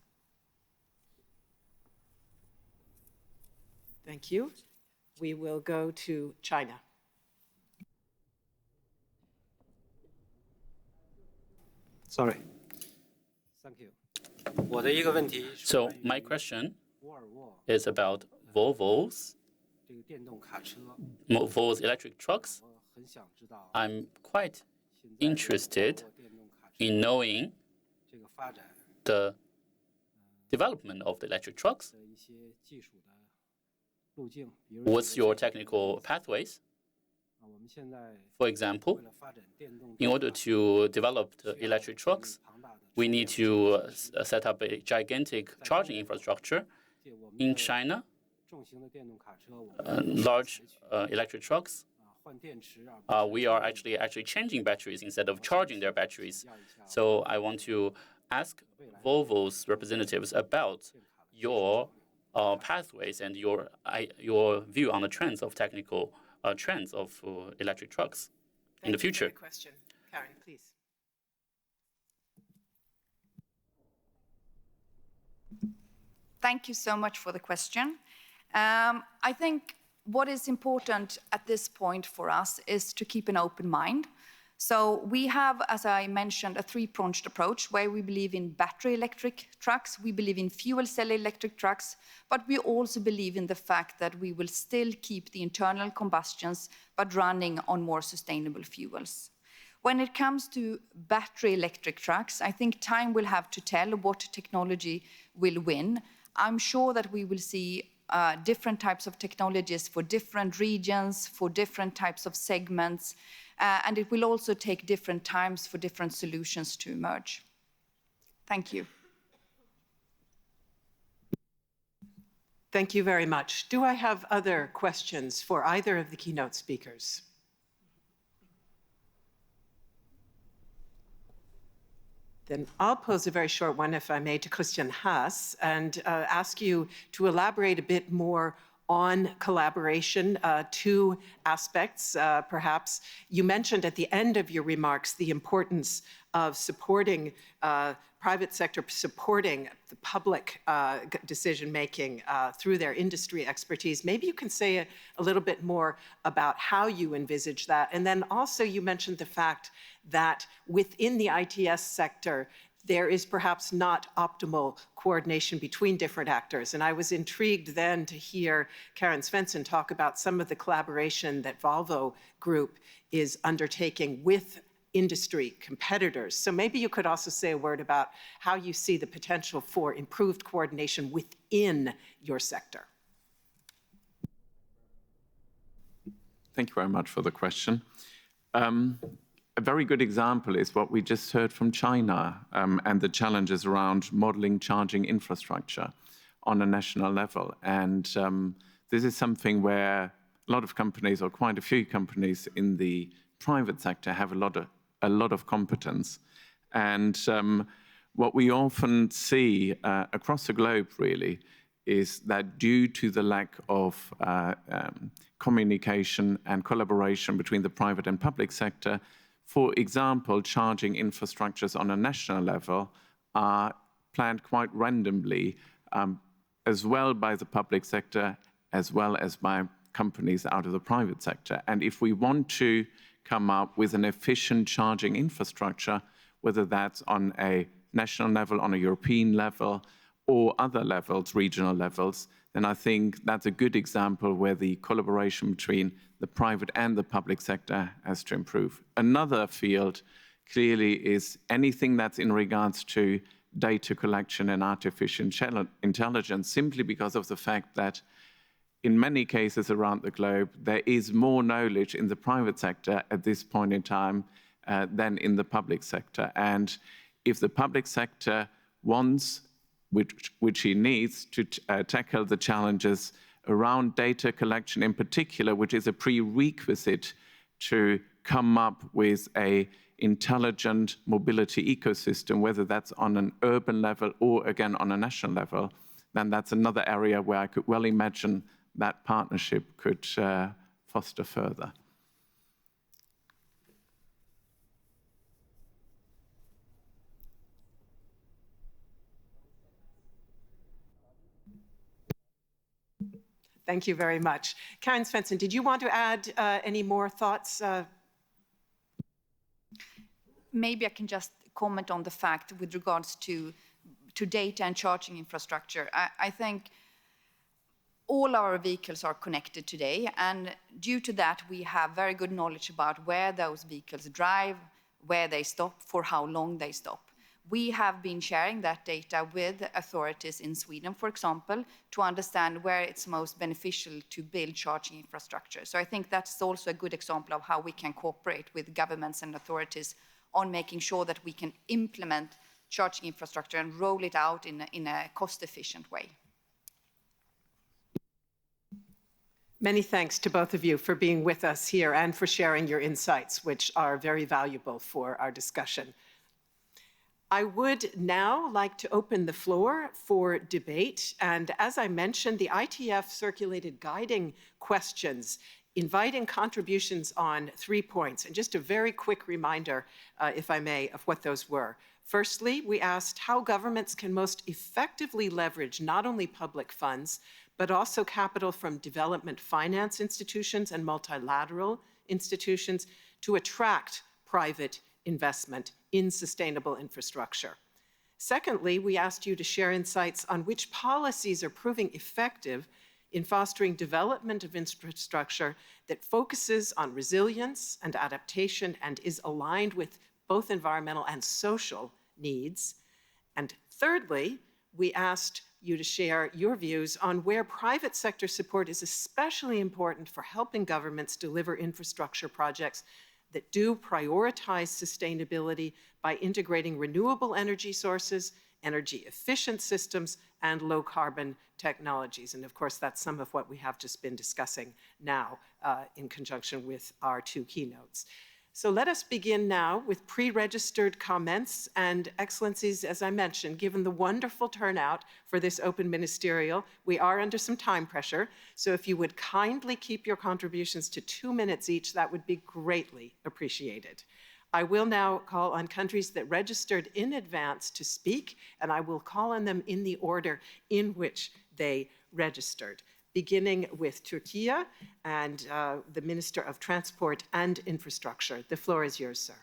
Thank you. We will go to China. Sorry. Thank you. So my question is about Volvo's electric trucks. I'm quite interested in knowing the development of the electric trucks. What's your technical pathways? For example, in order to develop the electric trucks, we need to set up a gigantic charging infrastructure. In China, large electric trucks, we are actually changing batteries instead of charging their batteries. So I want to ask Volvo's representatives about your pathways and your view on the trends of technical trends of electric trucks in the future. Thank you for the question. Karin, please. Thank you so much for the question. I think what is important at this point for us is to keep an open mind. So we have, as I mentioned, a three-pronged approach where we believe in battery electric trucks, we believe in fuel cell electric trucks, but we also believe in the fact that we will still keep the internal combustions, but running on more sustainable fuels. When it comes to battery electric trucks, I think time will have to tell what technology will win. I'm sure that we will see different types of technologies for different regions, for different types of segments, and it will also take different times for different solutions to emerge. Thank you. Thank you very much. Do I have other questions for either of the keynote speakers? Then I'll pose a very short one, if I may, to Christian Haas, and ask you to elaborate a bit more on collaboration, two aspects, perhaps. You mentioned at the end of your remarks the importance of supporting private sector, supporting the public decision-making through their industry expertise. Maybe you can say a little bit more about how you envisage that. And then also you mentioned the fact that within the ITS sector, there is perhaps not optimal coordination between different actors. And I was intrigued then to hear Karin Svensson talk about some of the collaboration that Volvo Group is undertaking with industry competitors. So maybe you could also say a word about how you see the potential for improved coordination within your sector. Thank you very much for the question. A very good example is what we just heard from China and the challenges around modeling charging infrastructure on a national level. And this is something where a lot of companies, or quite a few companies in the private sector, have a lot of competence. And what we often see across the globe, really, is that due to the lack of communication and collaboration between the private and public sector, for example, charging infrastructures on a national level are planned quite randomly, as well by the public sector, as well as by companies out of the private sector. And if we want to come up with an efficient charging infrastructure, whether that's on a national level, on a European level, or other levels, regional levels, then I think that's a good example where the collaboration between the private and the public sector has to improve. Another field clearly is anything that's in regards to data collection and artificial intelligence, simply because of the fact that in many cases around the globe, there is more knowledge in the private sector at this point in time than in the public sector. And if the public sector wants, which he needs, to tackle the challenges around data collection in particular, which is a prerequisite to come up with an intelligent mobility ecosystem, whether that's on an urban level or, again, on a national level, then that's another area where I could well imagine that partnership could foster further. Thank you very much. Karin Svensson, did you want to add any more thoughts? Maybe I can just comment on the fact with regards to data and charging infrastructure. I think all our vehicles are connected today, and due to that, we have very good knowledge about where those vehicles drive, where they stop, for how long they stop. We have been sharing that data with authorities in Sweden, for example, to understand where it's most beneficial to build charging infrastructure. So I think that's also a good example of how we can cooperate with governments and authorities on making sure that we can implement charging infrastructure and roll it out in a cost-efficient way. Many thanks to both of you for being with us here and for sharing your insights, which are very valuable for our discussion. I would now like to open the floor for debate. And as I mentioned, the ITF circulated guiding questions, inviting contributions on 3 points. And just a very quick reminder, if I may, of what those were. Firstly, we asked how governments can most effectively leverage not only public funds, but also capital from development finance institutions and multilateral institutions to attract private investment in sustainable infrastructure. Secondly, we asked you to share insights on which policies are proving effective in fostering development of infrastructure that focuses on resilience and adaptation and is aligned with both environmental and social needs. And thirdly, we asked you to share your views on where private sector support is especially important for helping governments deliver infrastructure projects that do prioritize sustainability by integrating renewable energy sources, energy efficient systems, and low carbon technologies. And of course, that's some of what we have just been discussing now in conjunction with our 2 keynotes. So let us begin now with pre-registered comments. And Excellencies, as I mentioned, given the wonderful turnout for this open ministerial, we are under some time pressure. So if you would kindly keep your contributions to 2 minutes each, that would be greatly appreciated. I will now call on countries that registered in advance to speak, and I will call on them in the order in which they registered, beginning with Türkiye and the Minister of Transport and Infrastructure. The floor is yours, sir.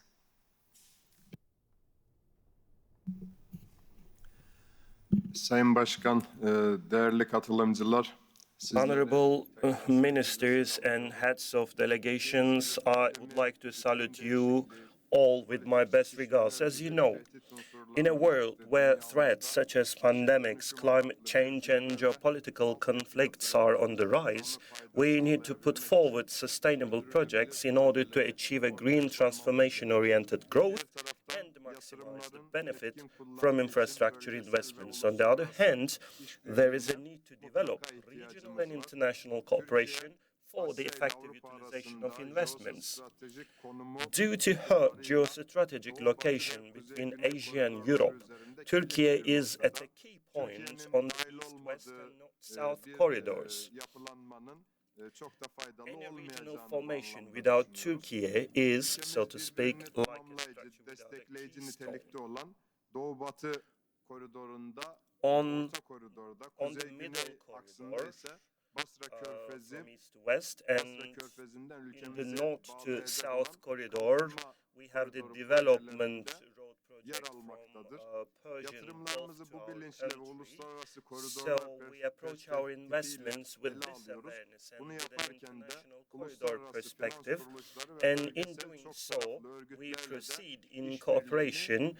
Sayın Başkan, değerli katılımcılar, Honorable ministers and heads of delegations, I would like to salute you all with my best regards. As you know, in a world where threats such as pandemics, climate change, and geopolitical conflicts are on the rise, we need to put forward sustainable projects in order to achieve a green transformation-oriented growth and maximize the benefit from infrastructure investments. On the other hand, there is a need to develop regional and international cooperation for the effective utilization of investments. Due to her geostrategic location between Asia and Europe, Türkiye is at a key point on the east-west and north-south corridors. Any regional formation without Türkiye is, so to speak, like a structure without a keystone. On the middle corridor, from east to west, and in the north to south corridor, we have the development road project from Persian Gulf to our country. So we approach our investments with this awareness and with an international corridor perspective, and in doing so, we proceed in cooperation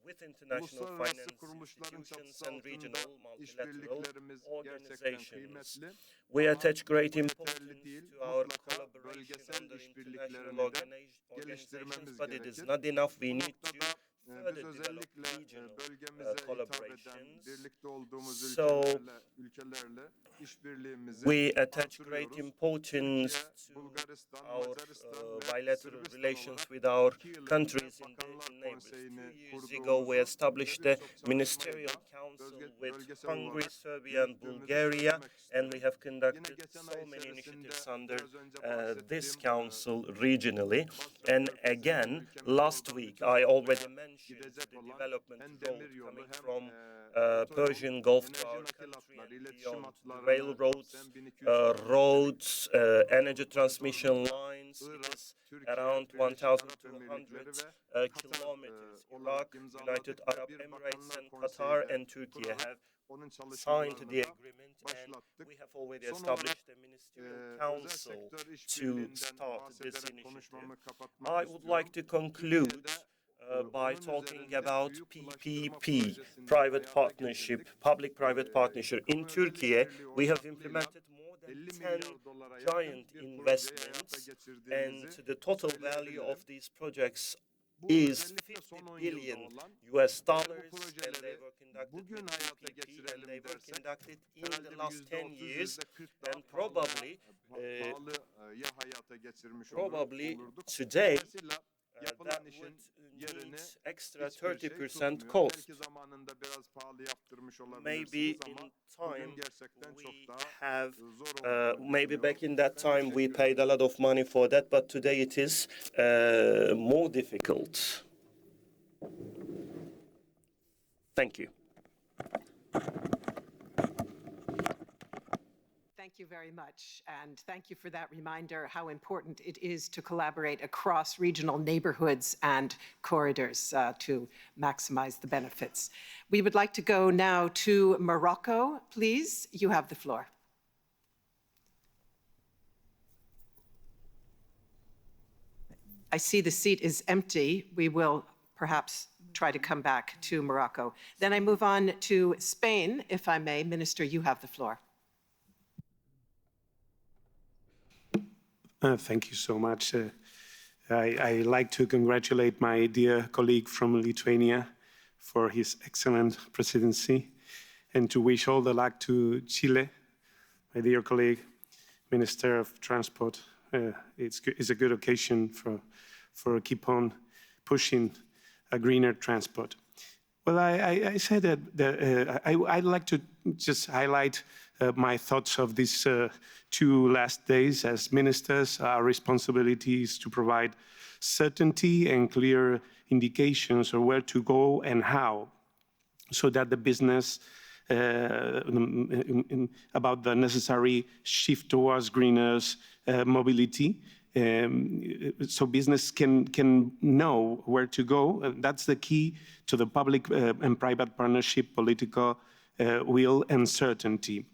with international finance institutions and regional multilateral organizations. We attach great importance to our collaboration under international organizations, but it is not enough. We need to further develop regional collaborations. So we attach great importance to our bilateral relations with our countries in the neighbors. 2 years ago, we established a Ministerial Council with Hungary, Serbia, and Bulgaria, and we have conducted so many initiatives under this council regionally. And again, last week, I already mentioned the development road coming from Persian Gulf to our country and beyond. Railroads, roads, energy transmission lines. It is around 1,200 kilometers. Iraq, United Arab Emirates, and Qatar and Türkiye have signed the agreement, and we have already established a ministerial council to start this initiative. I would like to conclude by talking about PPP, private partnership, public-private partnership. In Türkiye, we have implemented more than 10 giant investments, and the total value of these projects is $50 billion, and they were conducted with PPP, and they were conducted in the last 10 years, and probably today, that would need extra 30% cost. Maybe in time we have, maybe back in that time we paid a lot of money for that, but today it is more difficult. Thank you. Thank you very much, and thank you for that reminder how important it is to collaborate across regional neighborhoods and corridors to maximize the benefits. We would like to go now to Morocco, please. You have the floor. I see the seat is empty. We will perhaps try to come back to Morocco. Then I move on to Spain, if I may. Minister, you have the floor. Thank you so much. I like to congratulate my dear colleague from Lithuania for his excellent presidency, and to wish all the luck to Chile, my dear colleague, Minister of Transport it's a good occasion for keep on pushing a greener transport. Well, I said that I'd like to just highlight my thoughts of these 2 last days as ministers. Our responsibility is to provide certainty and clear indications of where to go and how, so that the business about the necessary shift towards greener mobility, so business can know where to go. That's the key to the public and private partnership, political will and certainty.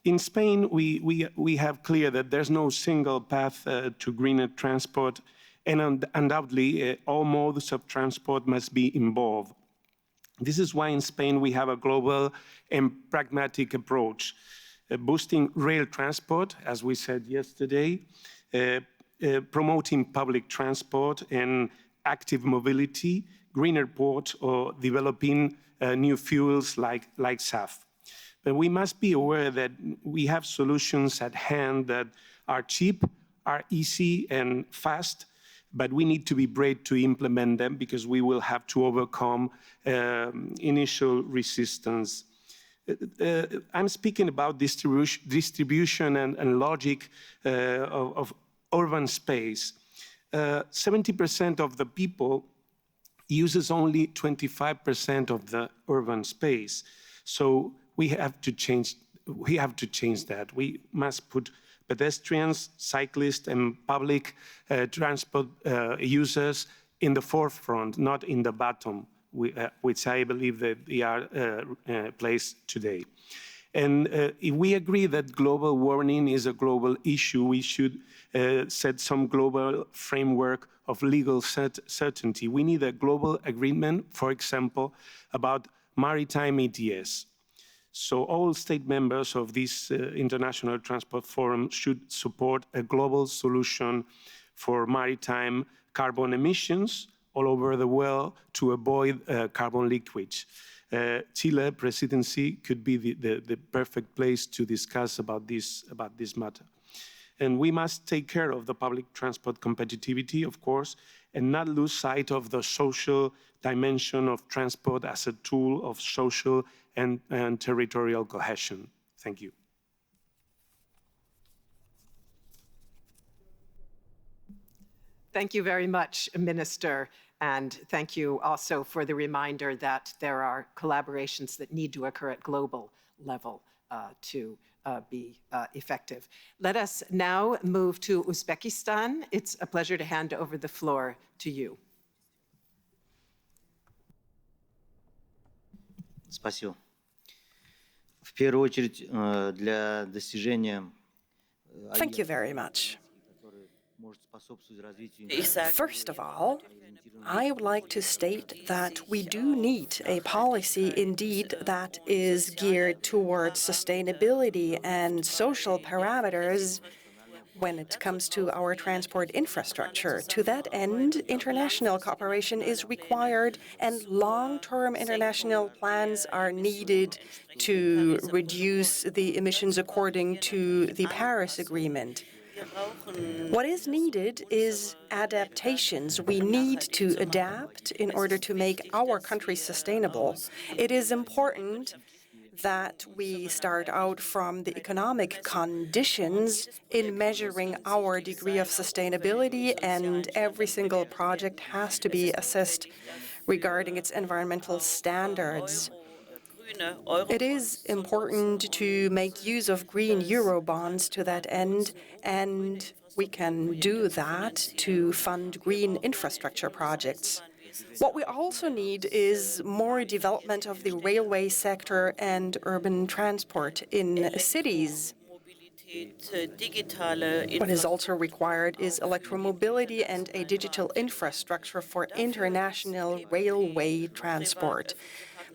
In Spain, we have clear that there's no single path to greener transport, and undoubtedly all modes of transport must be involved. This is why in Spain we have a global and pragmatic approach, boosting rail transport, as we said yesterday, promoting public transport and active mobility, greener ports, or developing new fuels like SAF. But we must be aware that we have solutions at hand that are cheap, are easy and fast, but we need to be brave to implement them because we will have to overcome initial resistance. I'm speaking about distribution and logic of urban space. 70% of the people uses only 25% of the urban space. So we have to change that. We must put pedestrians, cyclists, and public transport users in the forefront, not in the bottom, which I believe that they are placed today. And if we agree that global warming is a global issue, we should set some global framework of legal certainty. We need a global agreement, for example, about maritime ETS. So all state members of this International Transport Forum should support a global solution for maritime carbon emissions all over the world to avoid carbon leakage. Chile presidency could be the perfect place to discuss about this matter. And we must take care of the public transport competitivity, of course, and not lose sight of the social dimension of transport as a tool of social and territorial cohesion. Thank you. Thank you very much, Minister. And thank you also for the reminder that there are collaborations that need to occur at global level to be effective. Let us now move to Uzbekistan. It's a pleasure to hand over the floor to you. Спасибо. В первую очередь для достижения Thank you very much. First of all, I would like to state that we do need a policy indeed that is geared towards sustainability and social parameters when it comes to our transport infrastructure. To that end, international cooperation is required and long-term international plans are needed to reduce the emissions according to the Paris Agreement. What is needed is adaptations. We need to adapt in order to make our country sustainable. It is important that we start out from the economic conditions in measuring our degree of sustainability, and every single project has to be assessed regarding its environmental standards. It is important to make use of green Eurobonds to that end, and we can do that to fund green infrastructure projects. What we also need is more development of the railway sector and urban transport in cities. What is also required is electromobility and a digital infrastructure for international railway transport.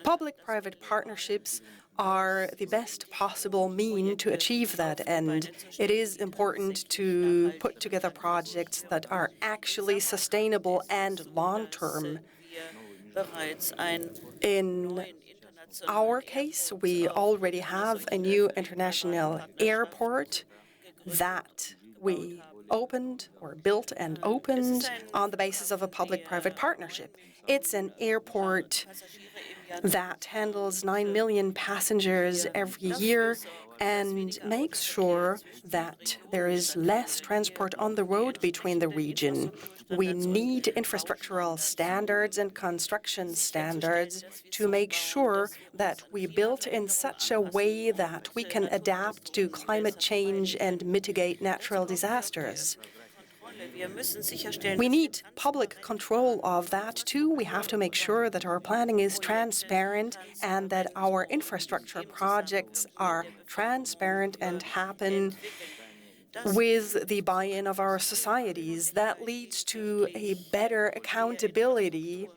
Public-private partnerships are the best possible mean to achieve that end. It is important to put together projects that are actually sustainable and long-term. In our case, we already have a new international airport that we opened or built and opened on the basis of a public-private partnership. It's an airport that handles 9 million passengers every year and makes sure that there is less transport on the road between the region. We need infrastructural standards and construction standards to make sure that we build in such a way that we can adapt to climate change and mitigate natural disasters. We need public control of that too. We have to make sure that our planning is transparent and that our infrastructure projects are transparent and happen with the buy-in of our societies. That leads to a better accountability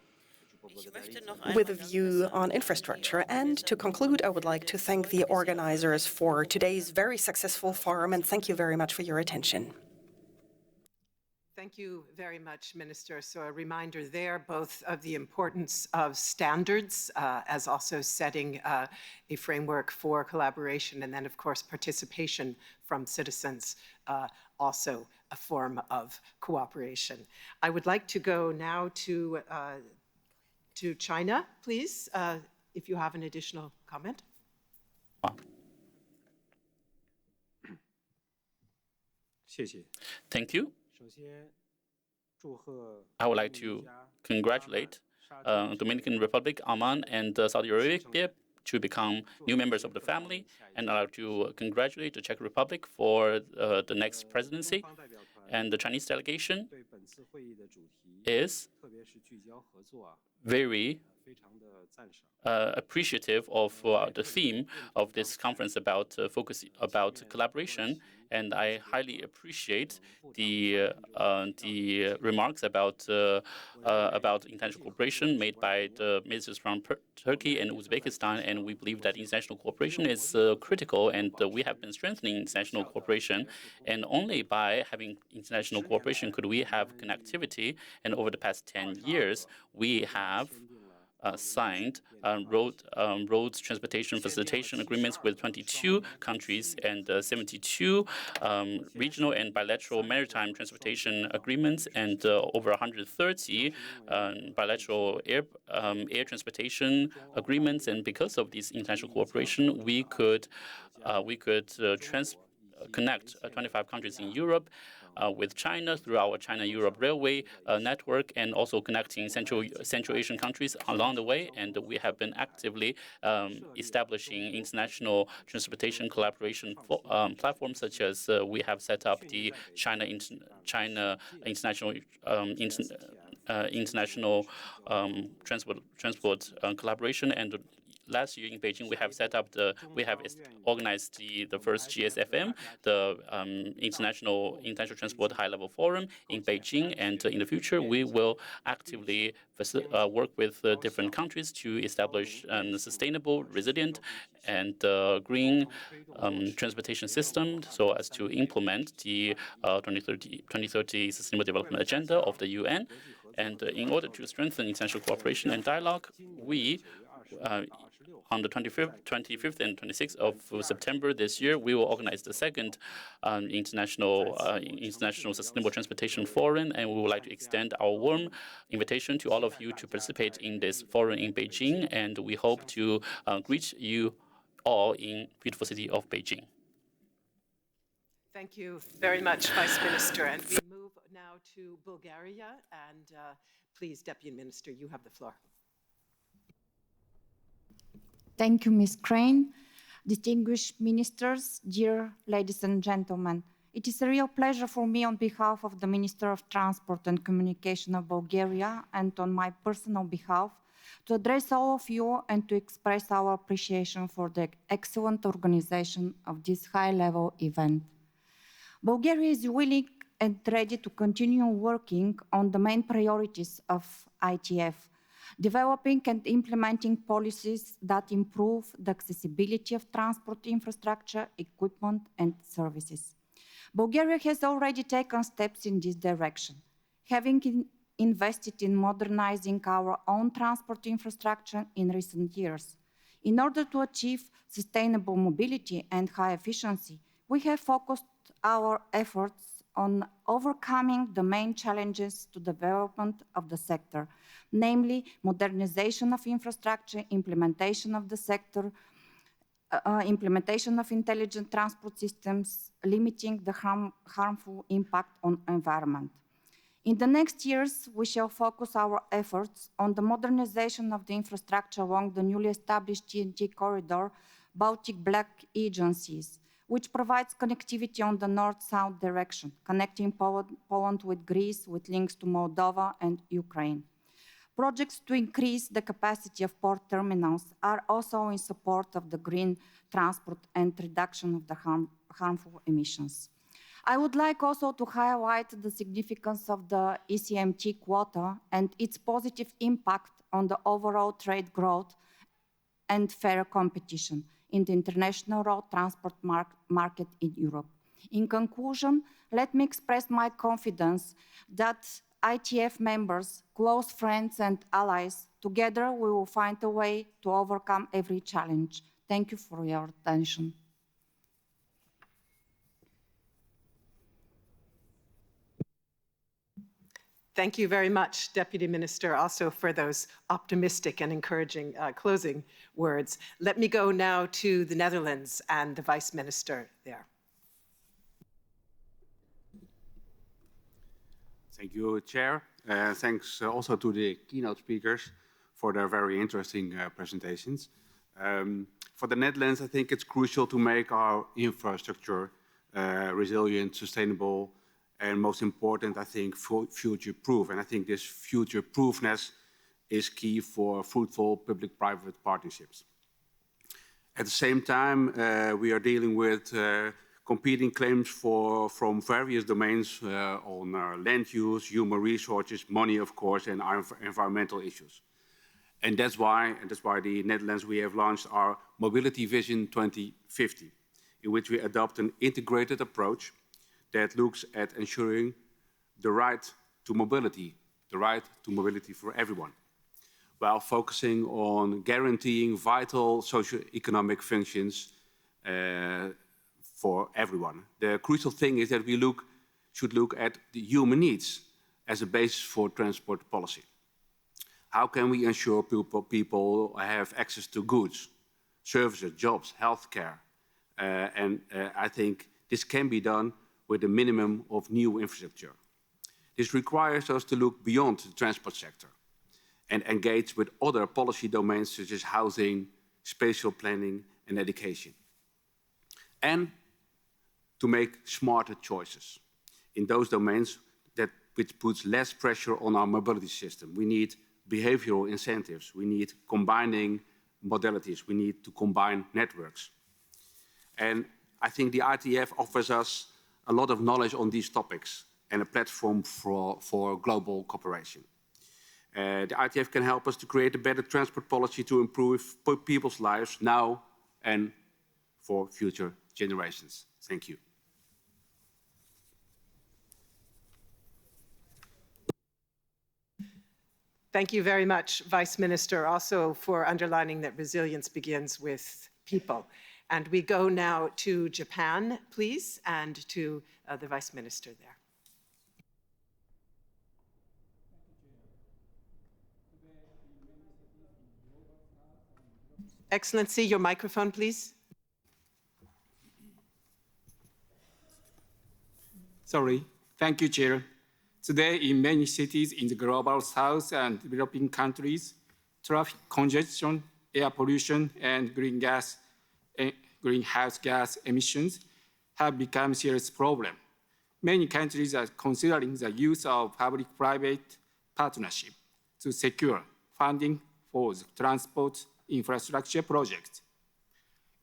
with a view on infrastructure. And to conclude, I would like to thank the organizers for today's very successful forum, and thank you very much for your attention. Thank you very much, Minister. So a reminder there, both of the importance of standards as also setting a framework for collaboration, and then, of course, participation from citizens, also a form of cooperation. I would like to go now to China, please, if you have an additional comment. Thank you. I would like to congratulate Dominican Republic, Oman, and Saudi Arabia to become new members of the family, and I'd like to congratulate the Czech Republic for the next presidency. And the Chinese delegation is very appreciative of the theme of this conference about about collaboration, and I highly appreciate the remarks about international cooperation made by the ministers from Turkey and Uzbekistan, and we believe that international cooperation is critical, and we have been strengthening international cooperation, and only by having international cooperation could we have connectivity, and over the past 10 years we have signed roads transportation facilitation agreements with 22 countries and 72 regional and bilateral maritime transportation agreements, and over 130 bilateral air transportation agreements. And because of this international cooperation, we could connect 25 countries in Europe with China through our China-Europe railway network, and also connecting Central Asian countries along the way. And we have been actively establishing international transportation collaboration platforms, such as we have set up the China International transport collaboration. And last year in Beijing, we have organized the first GSFM, the International Transport High-Level Forum in Beijing, and in the future we will actively work with different countries to establish a sustainable, resilient, and green transportation system, so as to implement the 2030 Sustainable Development Agenda of the UN. And in order to strengthen international cooperation and dialogue, we on the 25th and 26th of September this year, we will organize the second International Sustainable Transportation Forum, and we would like to extend our warm invitation to all of you to participate in this forum in Beijing, and we hope to greet you all in beautiful city of Beijing. Thank you very much, Vice Minister. And we move now to Bulgaria, and please, Deputy Minister, you have the floor. Thank you, Ms. Crane. Distinguished ministers, dear ladies and gentlemen, it is a real pleasure for me on behalf of the Minister of Transport and Communication of Bulgaria and on my personal behalf to address all of you and to express our appreciation for the excellent organization of this high-level event. Bulgaria is willing and ready to continue working on the main priorities of ITF, developing and implementing policies that improve the accessibility of transport infrastructure, equipment, and services. Bulgaria has already taken steps in this direction, having invested in modernizing our own transport infrastructure in recent years. In order to achieve sustainable mobility and high efficiency, we have focused our efforts on overcoming the main challenges to development of the sector, namely modernization of infrastructure, implementation of the sector, implementation of intelligent transport systems, limiting the harmful impact on environment. In the next years, we shall focus our efforts on the modernization of the infrastructure along the newly established TEN-T corridor, Baltic Black agencies, which provides connectivity on the north-south direction, connecting Poland with Greece, with links to Moldova and Ukraine. Projects to increase the capacity of port terminals are also in support of the green transport and reduction of the harmful emissions. I would like also to highlight the significance of the ECMT quota and its positive impact on the overall trade growth and fair competition in the international road transport market in Europe. In conclusion, let me express my confidence that ITF members, close friends and allies, together we will find a way to overcome every challenge. Thank you for your attention. Thank you very much, Deputy Minister, also for those optimistic and encouraging closing words. Let me go now to the Netherlands and the Vice Minister there. Thank you, Chair. Thanks also to the keynote speakers for their very interesting presentations. For the Netherlands, I think it's crucial to make our infrastructure resilient, sustainable, and most important, I think, future-proof. And I think this future-proofness is key for fruitful public-private partnerships. At the same time, we are dealing with competing claims from various domains on land use, human resources, money, of course, and our environmental issues. And that's why the Netherlands, we have launched our Mobility Vision 2050, in which we adopt an integrated approach that looks at ensuring the right to mobility for everyone, while focusing on guaranteeing vital socio-economic functions for everyone. The crucial thing is that we should look at the human needs as a basis for transport policy. How can we ensure people have access to goods, services, jobs, healthcare? And I think this can be done with a minimum of new infrastructure. This requires us to look beyond the transport sector and engage with other policy domains such as housing, spatial planning, and education. And to make smarter choices in those domains which puts less pressure on our mobility system. We need behavioral incentives. We need combining modalities. We need to combine networks. And I think the ITF offers us a lot of knowledge on these topics and a platform for global cooperation. The ITF can help us to create a better transport policy to improve people's lives now and for future generations. Thank you. Thank you very much, Vice Minister, also for underlining that resilience begins with people. And we go now to Japan, please, and to the Vice Minister there. Excellency, your microphone, please. Sorry. Thank you, Chair. Today, in many cities in the Global South and developing countries, traffic congestion, air pollution, and greenhouse gas emissions have become a serious problem. Many countries are considering the use of public-private partnership to secure funding for the transport infrastructure projects.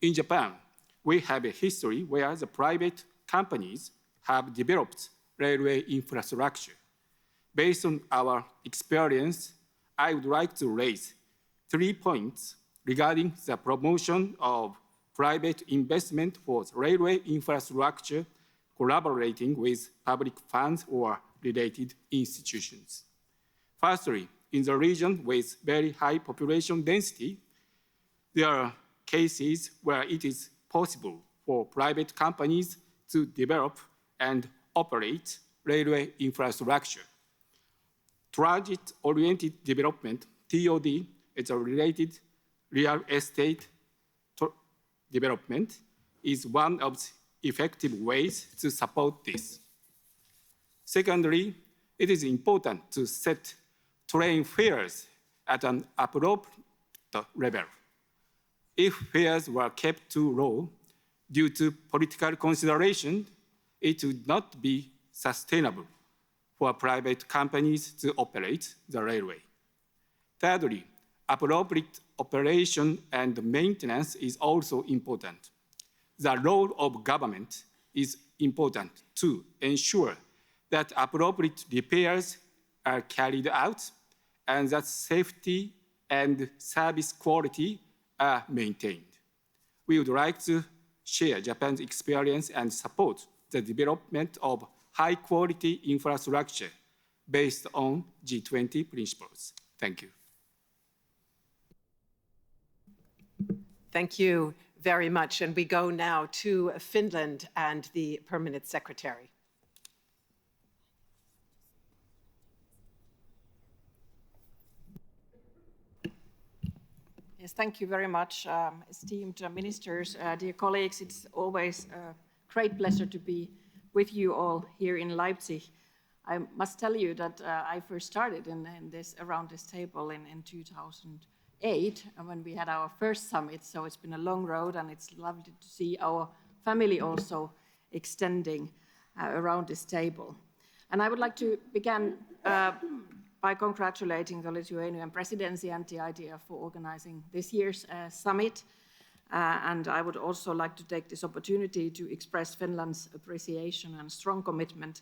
In Japan, we have a history where the private companies have developed railway infrastructure. Based on our experience, I would like to raise 3 points regarding the promotion of private investment for railway infrastructure, collaborating with public funds or related institutions. Firstly, in the region with very high population density, there are cases where it is possible for private companies to develop and operate railway infrastructure. Transit-oriented development, TOD, is a related real estate development, is one of the effective ways to support this. Secondly, it is important to set train fares at an appropriate level. If fares were kept too low due to political consideration, it would not be sustainable for private companies to operate the railway. Thirdly, appropriate operation and maintenance is also important. The role of government is important to ensure that appropriate repairs are carried out and that safety and service quality are maintained. We would like to share Japan's experience and support the development of high-quality infrastructure based on G20 principles. Thank you. Thank you very much. And we go now to Finland and the Permanent Secretary. Yes, thank you very much, esteemed ministers, dear colleagues. It's always a great pleasure to be with you all here in Leipzig. I must tell you that I first started around this table in 2008 when we had our first summit. So it's been a long road, and it's lovely to see our family also extending around this table. And I would like to begin by congratulating the Lithuanian presidency and the ITF for organizing this year's summit. And I would also like to take this opportunity to express Finland's appreciation and strong commitment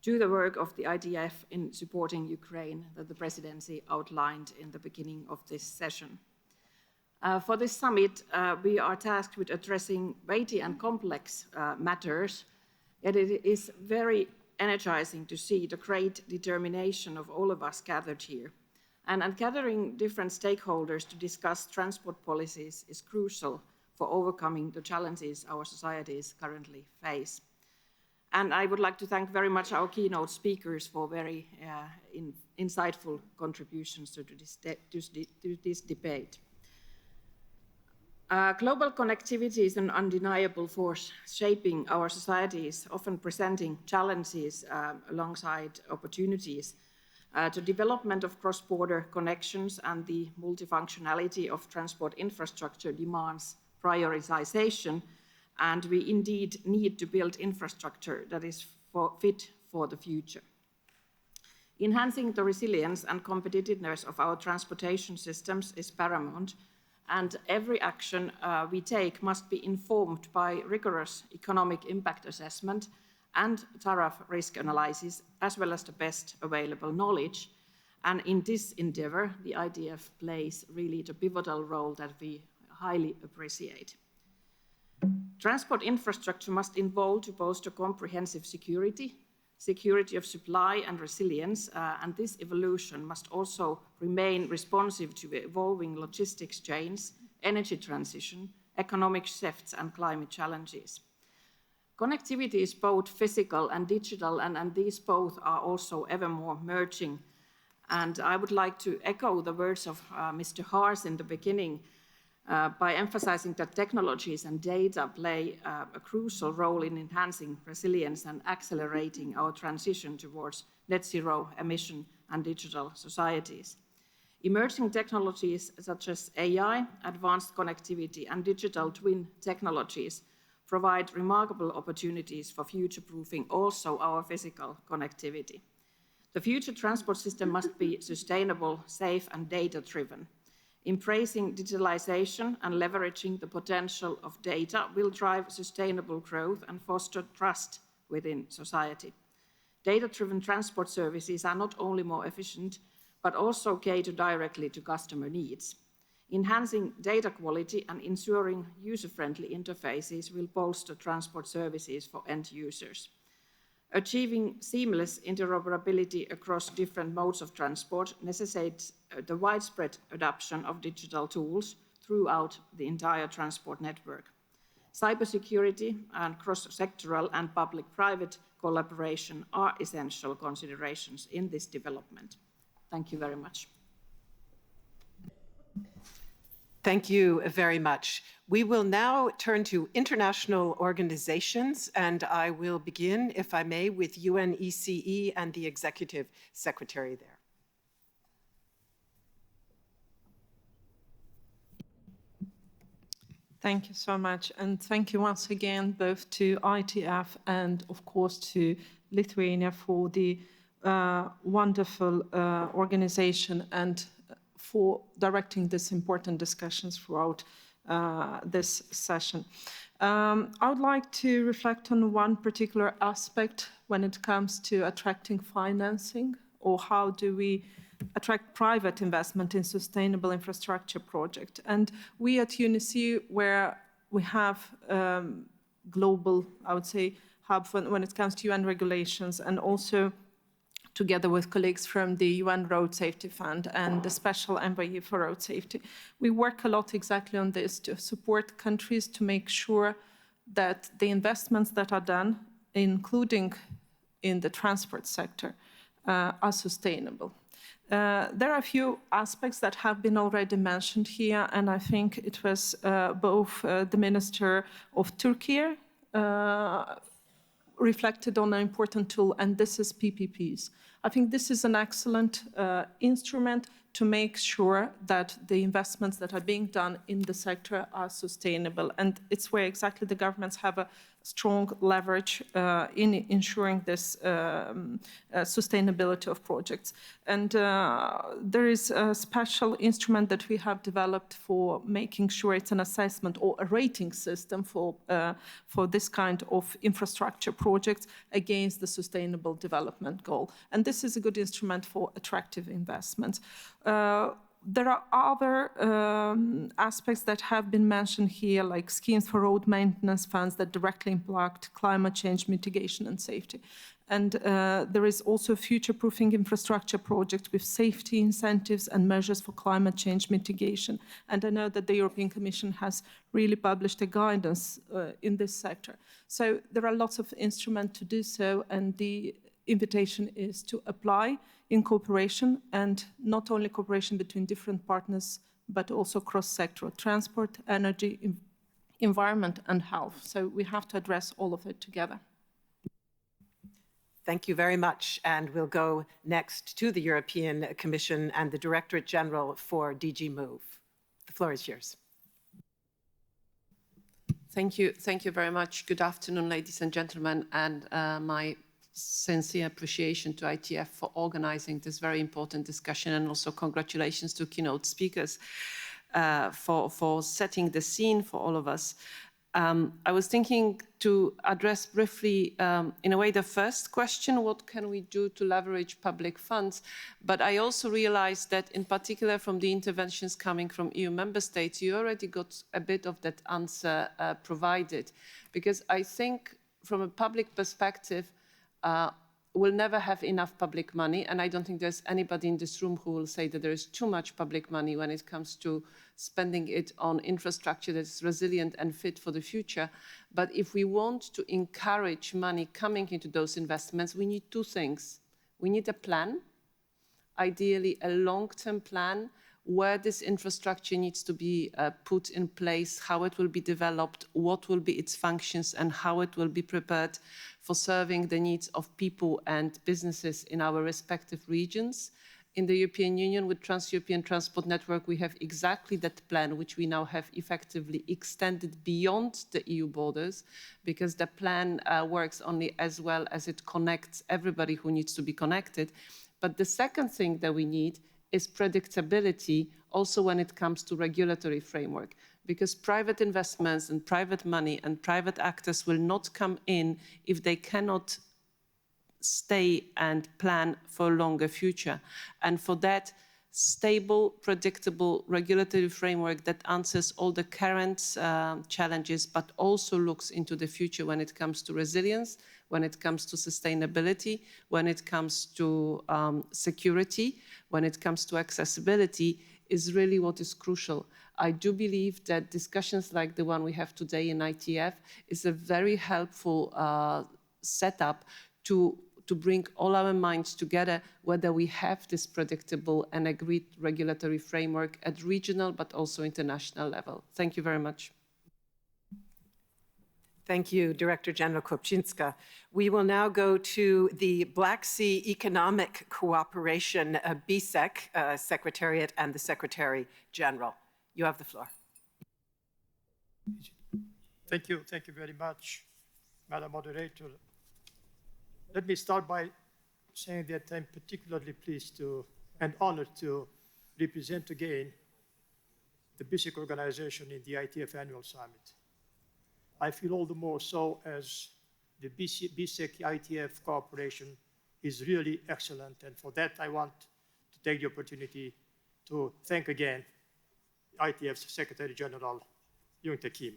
to the work of the ITF in supporting Ukraine that the presidency outlined in the beginning of this session. For this summit, we are tasked with addressing weighty and complex matters, yet it is very energizing to see the great determination of all of us gathered here. And gathering different stakeholders to discuss transport policies is crucial for overcoming the challenges our societies currently face. And I would like to thank very much our keynote speakers for very insightful contributions to this debate. Global connectivity is an undeniable force shaping our societies, often presenting challenges alongside opportunities. The development of cross-border connections and the multifunctionality of transport infrastructure demands prioritization, and we indeed need to build infrastructure that is fit for the future. Enhancing the resilience and competitiveness of our transportation systems is paramount, and every action we take must be informed by rigorous economic impact assessment and thorough risk analysis, as well as the best available knowledge. And in this endeavor, the ITF plays really the pivotal role that we highly appreciate. Transport infrastructure must evolve to bolster comprehensive security of supply and resilience, and this evolution must also remain responsive to evolving logistics chains, energy transition, economic shifts, and climate challenges. Connectivity is both physical and digital, and these both are also ever more merging. And I would like to echo the words of Mr. Haas in the beginning by emphasizing that technologies and data play a crucial role in enhancing resilience and accelerating our transition towards net zero emission and digital societies. Emerging technologies such as AI, advanced connectivity, and digital twin technologies provide remarkable opportunities for future-proofing also our physical connectivity. The future transport system must be sustainable, safe, and data-driven. Embracing digitalization and leveraging the potential of data will drive sustainable growth and foster trust within society. Data-driven transport services are not only more efficient, but also cater directly to customer needs. Enhancing data quality and ensuring user-friendly interfaces will bolster transport services for end users. Achieving seamless interoperability across different modes of transport necessitates the widespread adoption of digital tools throughout the entire transport network. Cybersecurity and cross-sectoral and public-private collaboration are essential considerations in this development. Thank you very much. Thank you very much. We will now turn to international organizations, and I will begin, if I may, with UNECE and the Executive Secretary there. Thank you so much, and thank you once again both to ITF and, of course, to Lithuania for the wonderful organization and for directing these important discussions throughout this session. I would like to reflect on one particular aspect when it comes to attracting financing, or how do we attract private investment in sustainable infrastructure project. And we at UNECE, where we have global, I would say, hub when it comes to UN regulations, and also together with colleagues from the UN Road Safety Fund and the Special Envoy for Road Safety, we work a lot exactly on this to support countries to make sure that the investments that are done, including in the transport sector, are sustainable. There are a few aspects that have been already mentioned here, and I think it was both the Minister of Türkiye reflected on an important tool, and this is PPPs. I think this is an excellent instrument to make sure that the investments that are being done in the sector are sustainable. And it's where exactly the governments have a strong leverage in ensuring this sustainability of projects. And there is a special instrument that we have developed for making sure it's an assessment or a rating system for this kind of infrastructure projects against the Sustainable Development Goal. And this is a good instrument for attractive investments. There are other aspects that have been mentioned here, like schemes for road maintenance funds that directly impact climate change mitigation and safety. And there is also a future-proofing infrastructure project with safety incentives and measures for climate change mitigation. And I know that the European Commission has really published a guidance in this sector. So there are lots of instruments to do so, and the invitation is to apply in cooperation, and not only cooperation between different partners, but also cross-sectoral: transport, energy, environment, and health. So we have to address all of it together. Thank you very much. And we'll go next to the European Commission and the Directorate General for DG Move. The floor is yours. Thank you. Thank you very much. Good afternoon, ladies and gentlemen, and my sincere appreciation to ITF for organizing this very important discussion, and also congratulations to keynote speakers for setting the scene for all of us. I was thinking to address briefly, in a way, the first question: what can we do to leverage public funds? But I also realized that, in particular from the interventions coming from EU member states, you already got a bit of that answer provided. Because I think, from a public perspective, we'll never have enough public money, and I don't think there's anybody in this room who will say that there is too much public money when it comes to spending it on infrastructure that is resilient and fit for the future. But if we want to encourage money coming into those investments, we need two things. We need a plan, ideally a long-term plan, where this infrastructure needs to be put in place, how it will be developed, what will be its functions, and how it will be prepared for serving the needs of people and businesses in our respective regions. In the European Union, with Trans-European Transport Network, we have exactly that plan, which we now have effectively extended beyond the EU borders, because the plan works only as well as it connects everybody who needs to be connected. But the second thing that we need is predictability, also when it comes to regulatory framework, because private investments and private money and private actors will not come in if they cannot stay and plan for a longer future. And for that, stable, predictable regulatory framework that answers all the current challenges, but also looks into the future when it comes to resilience, when it comes to sustainability, when it comes to security, when it comes to accessibility, is really what is crucial. I do believe that discussions like the one we have today in ITF is a very helpful setup to bring all our minds together, whether we have this predictable and agreed regulatory framework at regional but also international level. Thank you very much. Thank you, Director General Kopczynska. We will now go to the Black Sea Economic Cooperation BSEC Secretariat and the Secretary General. You have the floor. Thank you very much, Madam Moderator. Let me start by saying that I'm particularly pleased to and honored to represent again the BSEC organization in the ITF Annual Summit. I feel all the more so as the BSEC ITF cooperation is really excellent, and for that I want to take the opportunity to thank again ITF's Secretary-General Jung-Tae Kim.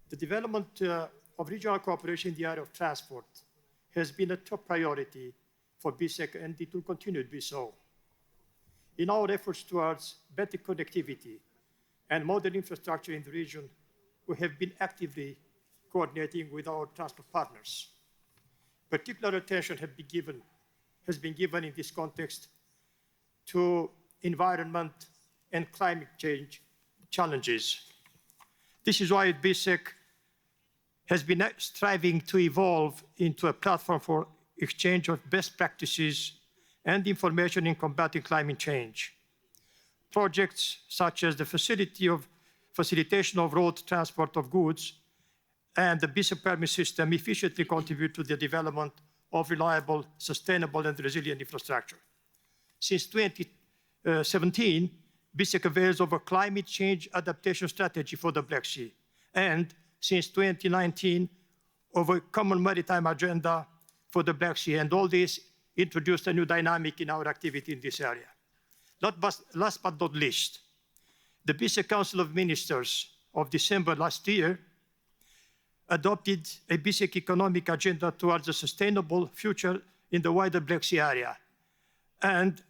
The development of regional cooperation in the area of transport has been a top priority for BSEC, and it will continue to be so. In our efforts towards better connectivity and modern infrastructure in the region, we have been actively coordinating with our transport partners. Particular attention has been given in this context to environment and climate change challenges. This is why BSEC has been striving to evolve into a platform for exchange of best practices and information in combating climate change. Projects such as the facilitation of road transport of goods and the BSEC permit system efficiently contribute to the development of reliable, sustainable, and resilient infrastructure. Since 2017, BSEC avails of a climate change adaptation strategy for the Black Sea, and since 2019, of a common maritime agenda for the Black Sea, and all this introduced a new dynamic in our activity in this area. Last but not least, the BSEC Council of Ministers of December last year adopted a BSEC economic agenda towards a sustainable future in the wider Black Sea area. And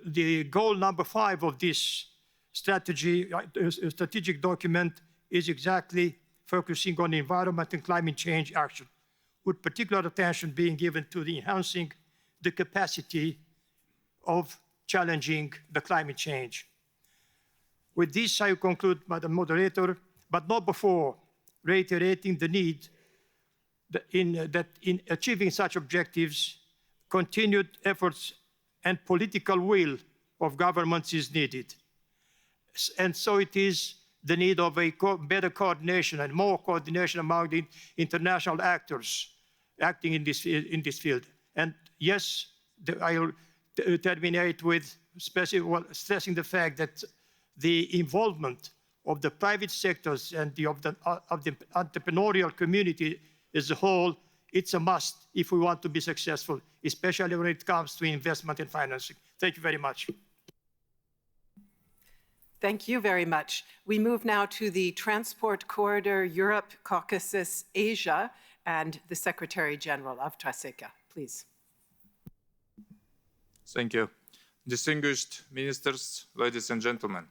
the goal number 5 of this strategic document is exactly focusing on environment and climate change action, with particular attention being given to the enhancing the capacity of challenging the climate change. With this, I conclude, Madam Moderator, but not before reiterating the need that in achieving such objectives, continued efforts and political will of governments is needed. And so it is the need of a better coordination and more coordination among the international actors acting in this field. And yes, I'll terminate with stressing the fact that the involvement of the private sectors and of the entrepreneurial community as a whole, it's a must if we want to be successful, especially when it comes to investment and financing. Thank you very much. Thank you very much. We move now to the Transport Corridor Europe, Caucasus, Asia, and the Secretary General of TRACECA, please. Thank you. Distinguished ministers, ladies and gentlemen,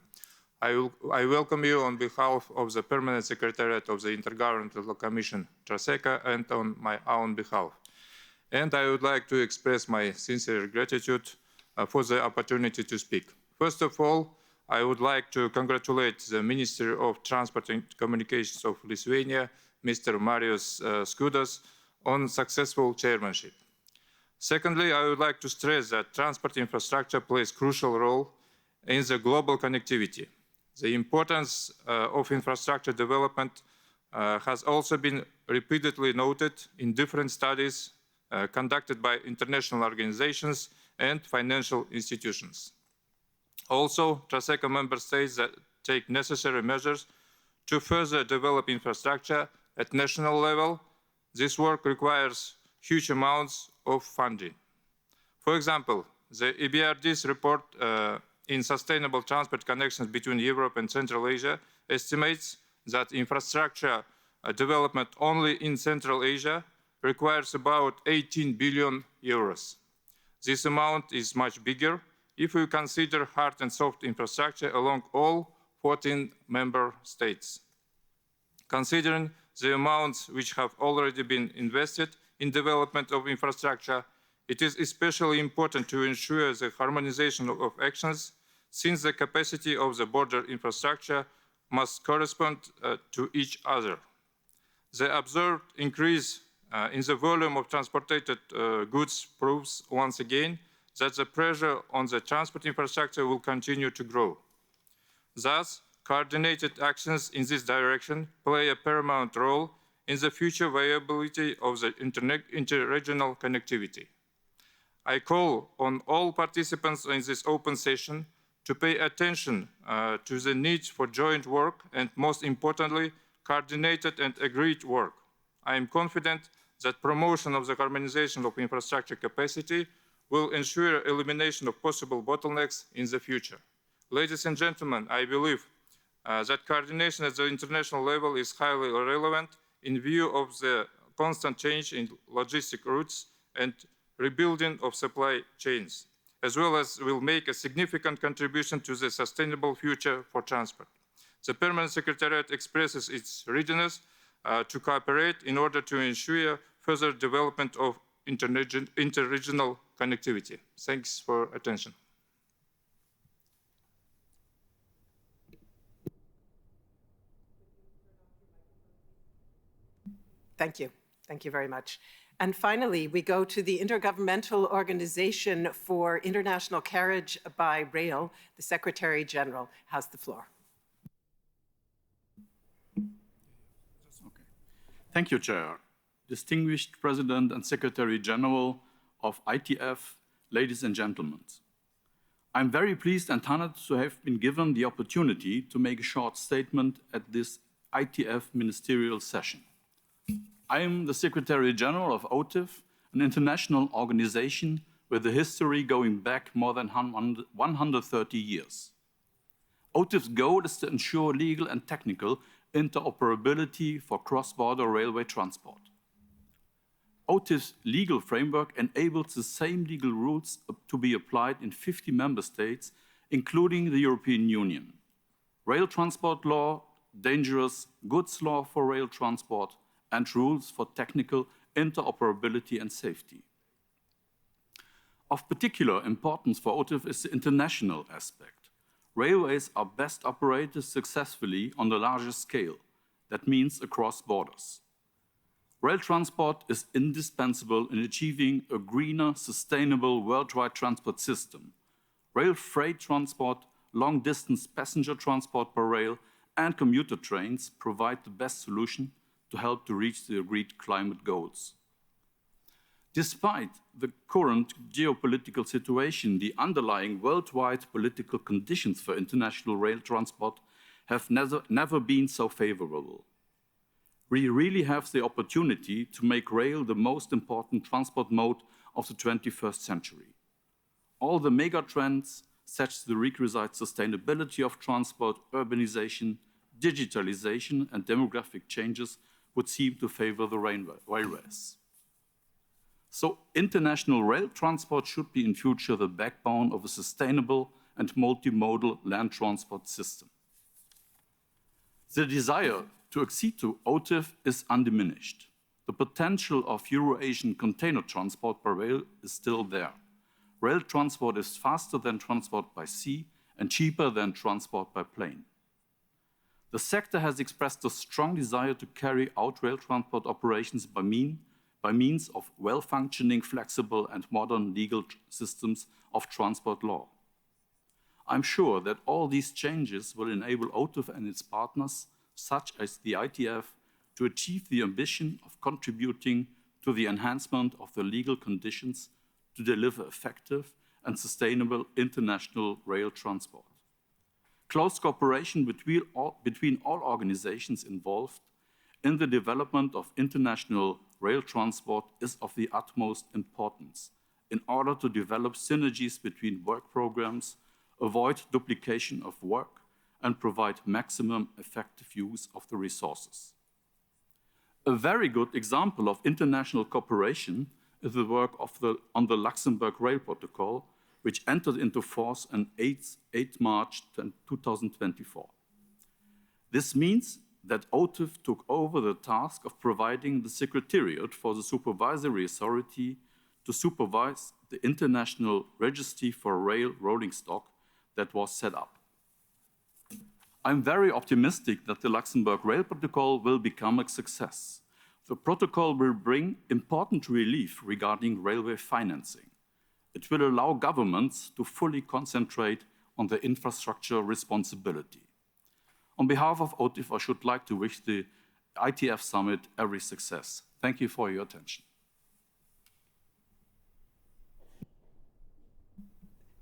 I welcome you on behalf of the Permanent Secretariat of the Intergovernmental Commission, TRACECA, and on my own behalf. And I would like to express my sincere gratitude for the opportunity to speak. First of all, I would like to congratulate the Minister of Transport and Communications of Lithuania, Mr. Marius Skuodis, on successful chairmanship. Secondly, I would like to stress that transport infrastructure plays a crucial role in the global connectivity. The importance of infrastructure development has also been repeatedly noted in different studies conducted by international organizations and financial institutions. Also, TRACECA member states that take necessary measures to further develop infrastructure at national level. This work requires huge amounts of funding. For example, the EBRD's report in Sustainable Transport Connections between Europe and Central Asia estimates that infrastructure development only in Central Asia requires about 18 billion euros. This amount is much bigger if we consider hard and soft infrastructure along all 14 member states. Considering the amounts which have already been invested, in development of infrastructure, it is especially important to ensure the harmonization of actions, since the capacity of the border infrastructure must correspond to each other. The observed increase in the volume of transported goods proves once again that the pressure on the transport infrastructure will continue to grow. Thus, coordinated actions in this direction play a paramount role in the future viability of the interregional connectivity. I call on all participants in this open session to pay attention to the need for joint work and, most importantly, coordinated and agreed work. I am confident that promotion of the harmonization of infrastructure capacity will ensure elimination of possible bottlenecks in the future. Ladies and gentlemen, I believe that coordination at the international level is highly relevant in view of the constant change in logistic routes and rebuilding of supply chains, as well as will make a significant contribution to the sustainable future for transport. The Permanent Secretariat expresses its readiness to cooperate in order to ensure further development of interregional connectivity. Thanks for attention. Thank you. Thank you very much. And finally, we go to the Intergovernmental Organization for International Carriage by Rail. The Secretary-General has the floor. Thank you, Chair. Distinguished President and Secretary-General of ITF, ladies and gentlemen. I'm very pleased and honored to have been given the opportunity to make a short statement at this ITF ministerial session. I am the Secretary-General of OTIF, an international organization with a history going back more than 130 years. OTIF's goal is to ensure legal and technical interoperability for cross-border railway transport. OTIF's legal framework enables the same legal rules to be applied in 50 member states, including the European Union. Rail transport law, dangerous goods law for rail transport, and rules for technical interoperability and safety. Of particular importance for OTIF is the international aspect. Railways are best operated successfully on the largest scale. That means across borders. Rail transport is indispensable in achieving a greener, sustainable worldwide transport system. Rail freight transport, long-distance passenger transport by rail, and commuter trains provide the best solution to help to reach the agreed climate goals. Despite the current geopolitical situation, the underlying worldwide political conditions for international rail transport have never been so favorable. We really have the opportunity to make rail the most important transport mode of the 21st century. All the mega trends, such as the requisite sustainability of transport, urbanization, digitalization, and demographic changes, would seem to favor the railways. So international rail transport should be in future the backbone of a sustainable and multimodal land transport system. The desire to accede to OTIF is undiminished. The potential of Euro-Asian container transport by rail is still there. Rail transport is faster than transport by sea and cheaper than transport by plane. The sector has expressed a strong desire to carry out rail transport operations by means of well-functioning, flexible, and modern legal systems of transport law. I'm sure that all these changes will enable OTIF and its partners, such as the ITF, to achieve the ambition of contributing to the enhancement of the legal conditions to deliver effective and sustainable international rail transport. Close cooperation between all organizations involved in the development of international rail transport is of the utmost importance in order to develop synergies between work programs, avoid duplication of work, and provide maximum effective use of the resources. A very good example of international cooperation is the work on the Luxembourg Rail Protocol, which entered into force on 8 March 2024. This means that OTIF took over the task of providing the Secretariat for the Supervisory Authority to supervise the International Registry for Rail Rolling Stock that was set up. I'm very optimistic that the Luxembourg Rail Protocol will become a success. The protocol will bring important relief regarding railway financing. It will allow governments to fully concentrate on the infrastructure responsibility. On behalf of OTIF, I should like to wish the ITF Summit every success. Thank you for your attention.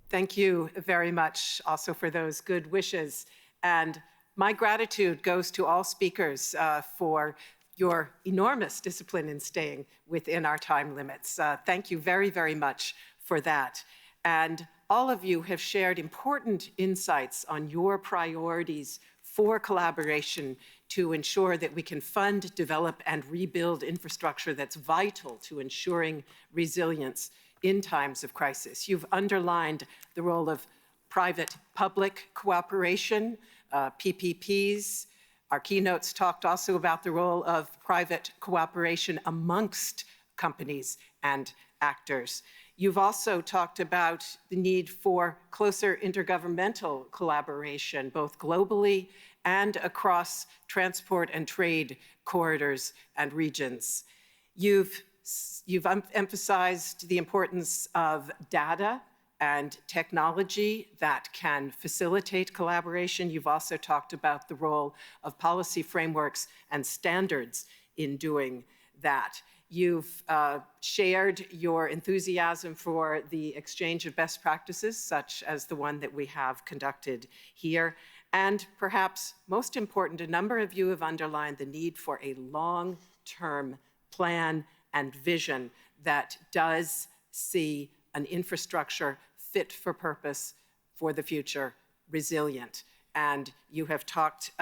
Thank you very much also for those good wishes. And my gratitude goes to all speakers for your enormous discipline in staying within our time limits. Thank you very, very much for that. And all of you have shared important insights on your priorities for collaboration to ensure that we can fund, develop, and rebuild infrastructure that's vital to ensuring resilience in times of crisis. You've underlined the role of private-public cooperation, PPPs. Our keynotes talked also about the role of private cooperation amongst companies and actors. You've also talked about the need for closer intergovernmental collaboration, both globally and across transport and trade corridors and regions. You've emphasized the importance of data and technology that can facilitate collaboration. You've also talked about the role of policy frameworks and standards in doing that. You've shared your enthusiasm for the exchange of best practices, such as the one that we have conducted here. And perhaps most important, a number of you have underlined the need for a long-term plan and vision that does see an infrastructure fit for purpose for the future, resilient. And you have talked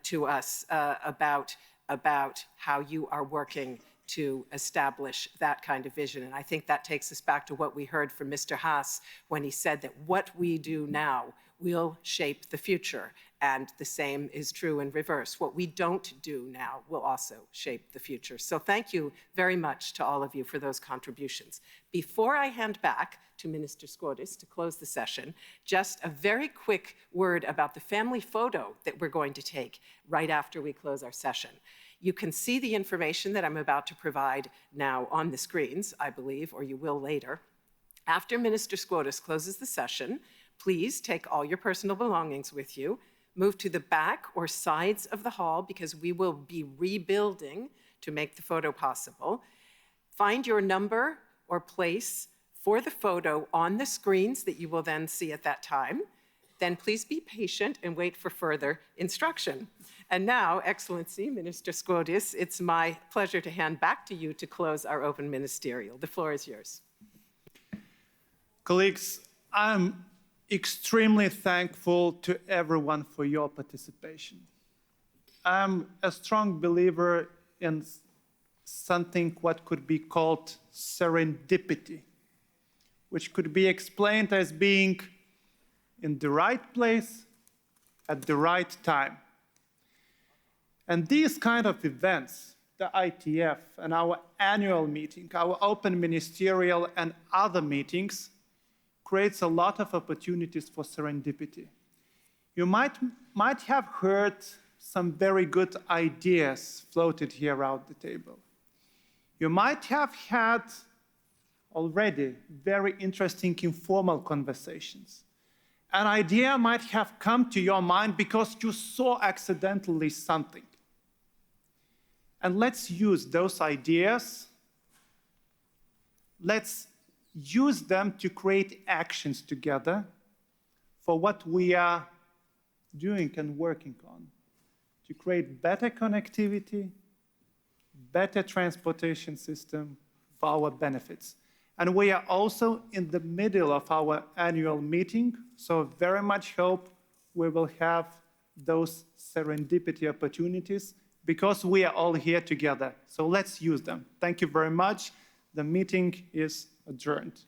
to us about how you are working to establish that kind of vision. And I think that takes us back to what we heard from Mr. Haas when he said that what we do now will shape the future. And the same is true in reverse. What we don't do now will also shape the future. So thank you very much to all of you for those contributions. Before I hand back to Minister Skuodis to close the session, just a very quick word about the family photo that we're going to take right after we close our session. You can see the information that I'm about to provide now on the screens, I believe, or you will later. After Minister Skuodis closes the session, please take all your personal belongings with you, move to the back or sides of the hall because we will be rebuilding to make the photo possible. Find your number or place for the photo on the screens that you will then see at that time. Then please be patient and wait for further instruction. And now, Excellency, Minister Skuodis, it's my pleasure to hand back to you to close our open ministerial. The floor is yours. Colleagues, I'm extremely thankful to everyone for your participation. I'm a strong believer in something what could be called serendipity, which could be explained as being in the right place at the right time. And these kind of events, the ITF and our annual meeting, our open ministerial and other meetings, creates a lot of opportunities for serendipity. You might have heard some very good ideas floated here around the table. You might have had already very interesting informal conversations. An idea might have come to your mind because you saw accidentally something. And let's use those ideas. Let's use them to create actions together for what we are doing and working on, to create better connectivity, better transportation system for our benefits. And we are also in the middle of our annual meeting, so very much hope we will have those serendipity opportunities because we are all here together. So let's use them. Thank you very much. The meeting is adjourned.